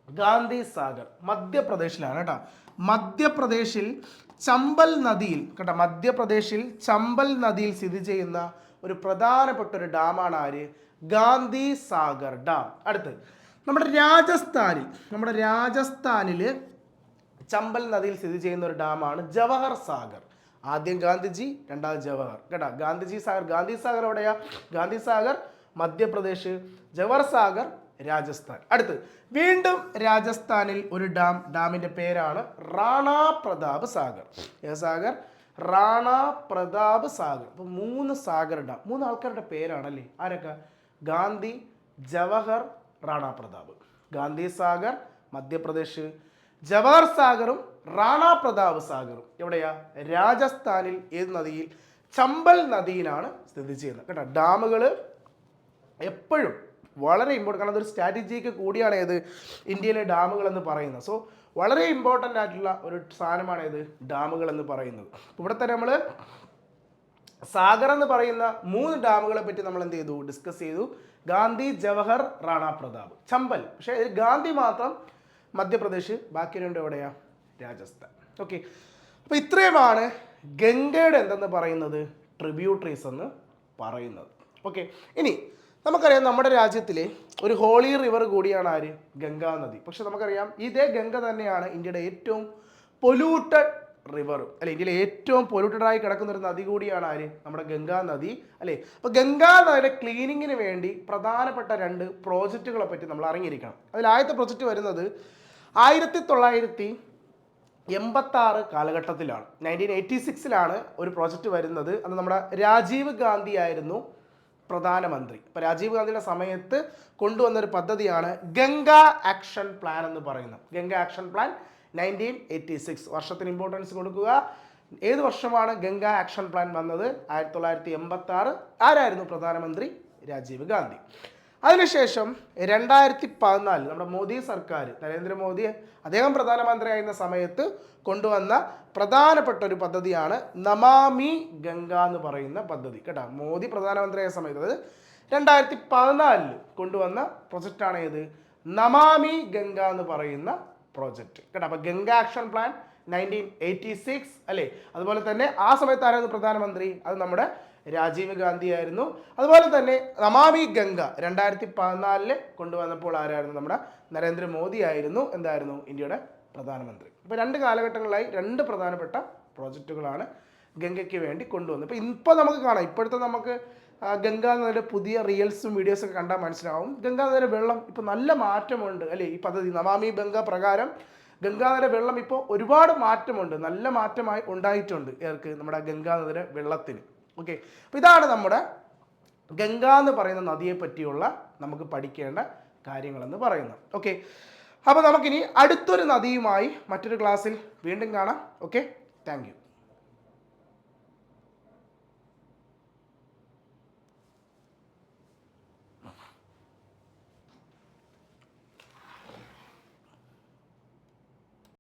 Gandhi Sagar മധ്യപ്രദേശിലാണ് കേട്ടോ. മധ്യപ്രദേശിൽ ചമ്പൽ നദിയിൽ കേട്ടോ, മധ്യപ്രദേശിൽ ചമ്പൽ നദിയിൽ സ്ഥിതി ചെയ്യുന്ന ഒരു പ്രധാനപ്പെട്ട ഒരു ഡാമാണ് ആര്? ഗാന്ധി സാഗർ ഡാം. അടുത്ത് നമ്മുടെ രാജസ്ഥാനിൽ ചമ്പൽ നദിയിൽ സ്ഥിതി ചെയ്യുന്ന ഒരു ഡാമാണ് ജവഹർ സാഗർ. ആദ്യം ഗാന്ധിജി, രണ്ടാമത് ജവഹർ കേട്ടോ. ഗാന്ധി സാഗർ എവിടെയാ? ഗാന്ധി സാഗർ മധ്യപ്രദേശ്, ജവഹർ സാഗർ രാജസ്ഥാൻ. അടുത്ത് വീണ്ടും രാജസ്ഥാനിൽ ഒരു ഡാമിന്റെ പേരാണ് റാണാ പ്രതാപ് സാഗർ. സാഗർ റാണാ പ്രതാപ് സാഗർ. അപ്പോൾ 3 സാഗർ ഡാം, 3 ആൾക്കാരുടെ പേരാണല്ലേ. ആരൊക്കെ? ഗാന്ധി, ജവഹർ, റാണാ പ്രതാപ്. ഗാന്ധി സാഗർ മധ്യപ്രദേശ്, ജവഹർ സാഗറും റാണാ പ്രതാപ് സാഗറും എവിടെയാ? രാജസ്ഥാനിൽ. ഏത് നദിയിൽ? ചമ്പൽ നദിയിലാണ് സ്ഥിതി ചെയ്യുന്നത് കേട്ടോ. ഡാമുകൾ എപ്പോഴും വളരെ ഇമ്പോർട്ടൻ്റ്, കാരണം അതൊരു സ്ട്രാറ്റജിക്ക് കൂടിയാണ് ഏത്? ഇന്ത്യയിലെ ഡാമുകൾ എന്ന് പറയുന്നത്. സോ വളരെ ഇമ്പോർട്ടൻ്റ് ആയിട്ടുള്ള ഒരു സാധനമാണ് ഏത്? ഡാമുകൾ എന്ന് പറയുന്നത്. ഇവിടെ തന്നെ നമ്മൾ സാഗർ എന്ന് പറയുന്ന 3 ഡാമുകളെ പറ്റി നമ്മൾ എന്ത് ചെയ്തു? ഡിസ്കസ് ചെയ്തു. ഗാന്ധി, ജവഹർ, റാണാ പ്രതാപ്. ചമ്പൽ പക്ഷേ ഗാന്ധി മാത്രം മധ്യപ്രദേശ്, ബാക്കി 2 എവിടെയാ? രാജസ്ഥാൻ. ഓക്കെ, അപ്പോൾ ഇത്രയുമാണ് ഗംഗയുടെ എന്തെന്ന് പറയുന്നത്? ട്രിബ്യൂട്ടറീസ് എന്ന് പറയുന്നത്. ഓക്കെ, ഇനി നമുക്കറിയാം നമ്മുടെ രാജ്യത്തിലെ ഒരു ഹോളി റിവർ കൂടിയാണ് ആര്? ഗംഗാ നദി. പക്ഷെ നമുക്കറിയാം ഇതേ ഗംഗ തന്നെയാണ് ഇന്ത്യയുടെ ഏറ്റവും പൊല്യൂട്ടഡ് റിവറും അല്ലെ. ഇന്ത്യയിലെ ഏറ്റവും പൊല്യൂട്ടഡ് ആയി കിടക്കുന്ന ഒരു നദി കൂടിയാണ് ആര്? നമ്മുടെ ഗംഗാ നദി അല്ലേ. അപ്പോൾ ഗംഗാ നദിയുടെ ക്ലീനിങ്ങിന് വേണ്ടി പ്രധാനപ്പെട്ട 2 പ്രോജക്റ്റുകളെ പറ്റി നമ്മൾ അറിഞ്ഞിരിക്കണം. അതിൽ ആദ്യത്തെ പ്രോജക്റ്റ് വരുന്നത് 1986 കാലഘട്ടത്തിലാണ്. 1986 ഒരു പ്രോജക്റ്റ് വരുന്നത്. അത് നമ്മുടെ രാജീവ് ഗാന്ധി ആയിരുന്നു പ്രധാനമന്ത്രി. ഇപ്പോൾ രാജീവ് ഗാന്ധിയുടെ സമയത്ത് കൊണ്ടുവന്നൊരു പദ്ധതിയാണ് ഗംഗ ആക്ഷൻ പ്ലാൻ എന്ന് പറയുന്നത്. Ganga action plan 1986. വർഷത്തിന് ഇമ്പോർട്ടൻസ് കൊടുക്കുക. ഏത് വർഷമാണ് ഗംഗ ആക്ഷൻ പ്ലാൻ വന്നത്? 1986. ആരായിരുന്നു പ്രധാനമന്ത്രി? രാജീവ് ഗാന്ധി. അതിനുശേഷം 2014 നമ്മുടെ മോദി സർക്കാർ, നരേന്ദ്രമോദി അദ്ദേഹം പ്രധാനമന്ത്രിയായിരുന്ന സമയത്ത് കൊണ്ടുവന്ന പ്രധാനപ്പെട്ട ഒരു പദ്ധതിയാണ് നമാമി ഗംഗ എന്ന് പറയുന്ന പദ്ധതി കേട്ടോ. മോദി പ്രധാനമന്ത്രിയായ സമയത്ത്, അതായത് 2014 കൊണ്ടുവന്ന പ്രൊജക്റ്റാണ് ഏത്? നമാമി ഗംഗ എന്ന് പറയുന്ന പ്രോജക്റ്റ് കേട്ടോ. അപ്പോൾ ഗംഗ ആക്ഷൻ പ്ലാൻ 1986 അല്ലേ. അതുപോലെ തന്നെ ആ സമയത്ത് ആരായിരുന്നു പ്രധാനമന്ത്രി? അത് നമ്മുടെ രാജീവ് ഗാന്ധി ആയിരുന്നു. അതുപോലെ തന്നെ നമാമി ഗംഗ 2014 കൊണ്ടുവന്നപ്പോൾ ആരായിരുന്നു? നമ്മുടെ നരേന്ദ്രമോദി ആയിരുന്നു എന്തായിരുന്നു? ഇന്ത്യയുടെ പ്രധാനമന്ത്രി. ഇപ്പോൾ 2 കാലഘട്ടങ്ങളിലായി 2 പ്രധാനപ്പെട്ട പ്രോജക്റ്റുകളാണ് ഗംഗയ്ക്ക് വേണ്ടി കൊണ്ടുവന്നത്. ഇപ്പോൾ നമുക്ക് കാണാം, ഇപ്പോഴത്തെ നമുക്ക് ഗംഗാ നദിയുടെ പുതിയ റീൽസും വീഡിയോസൊക്കെ കണ്ടാൽ മനസ്സിലാവും ഗംഗാ നദിയുടെ വെള്ളം ഇപ്പോൾ നല്ല മാറ്റമുണ്ട് അല്ലേ. ഈ പദ്ധതി നമാമി ഗംഗ പ്രകാരം ഗംഗാ നദിയുടെ വെള്ളം ഇപ്പോൾ ഒരുപാട് മാറ്റമുണ്ട്, നല്ല മാറ്റമായി ഉണ്ടായിട്ടുണ്ട്. നമ്മുടെ ഗംഗാ നദിയുടെ വെള്ളത്തിന്. ഓക്കെ, അപ്പോൾ ഇതാണ് നമ്മുടെ ഗംഗ എന്ന് പറയുന്ന നദിയെ പറ്റിയുള്ള നമുക്ക് പഠിക്കേണ്ട കാര്യങ്ങളെന്ന് പറയുന്നത്. ഓക്കെ, അപ്പോൾ നമുക്കിനി അടുത്തൊരു നദിയുമായി മറ്റൊരു ക്ലാസ്സിൽ വീണ്ടും കാണാം. Okay, thank you.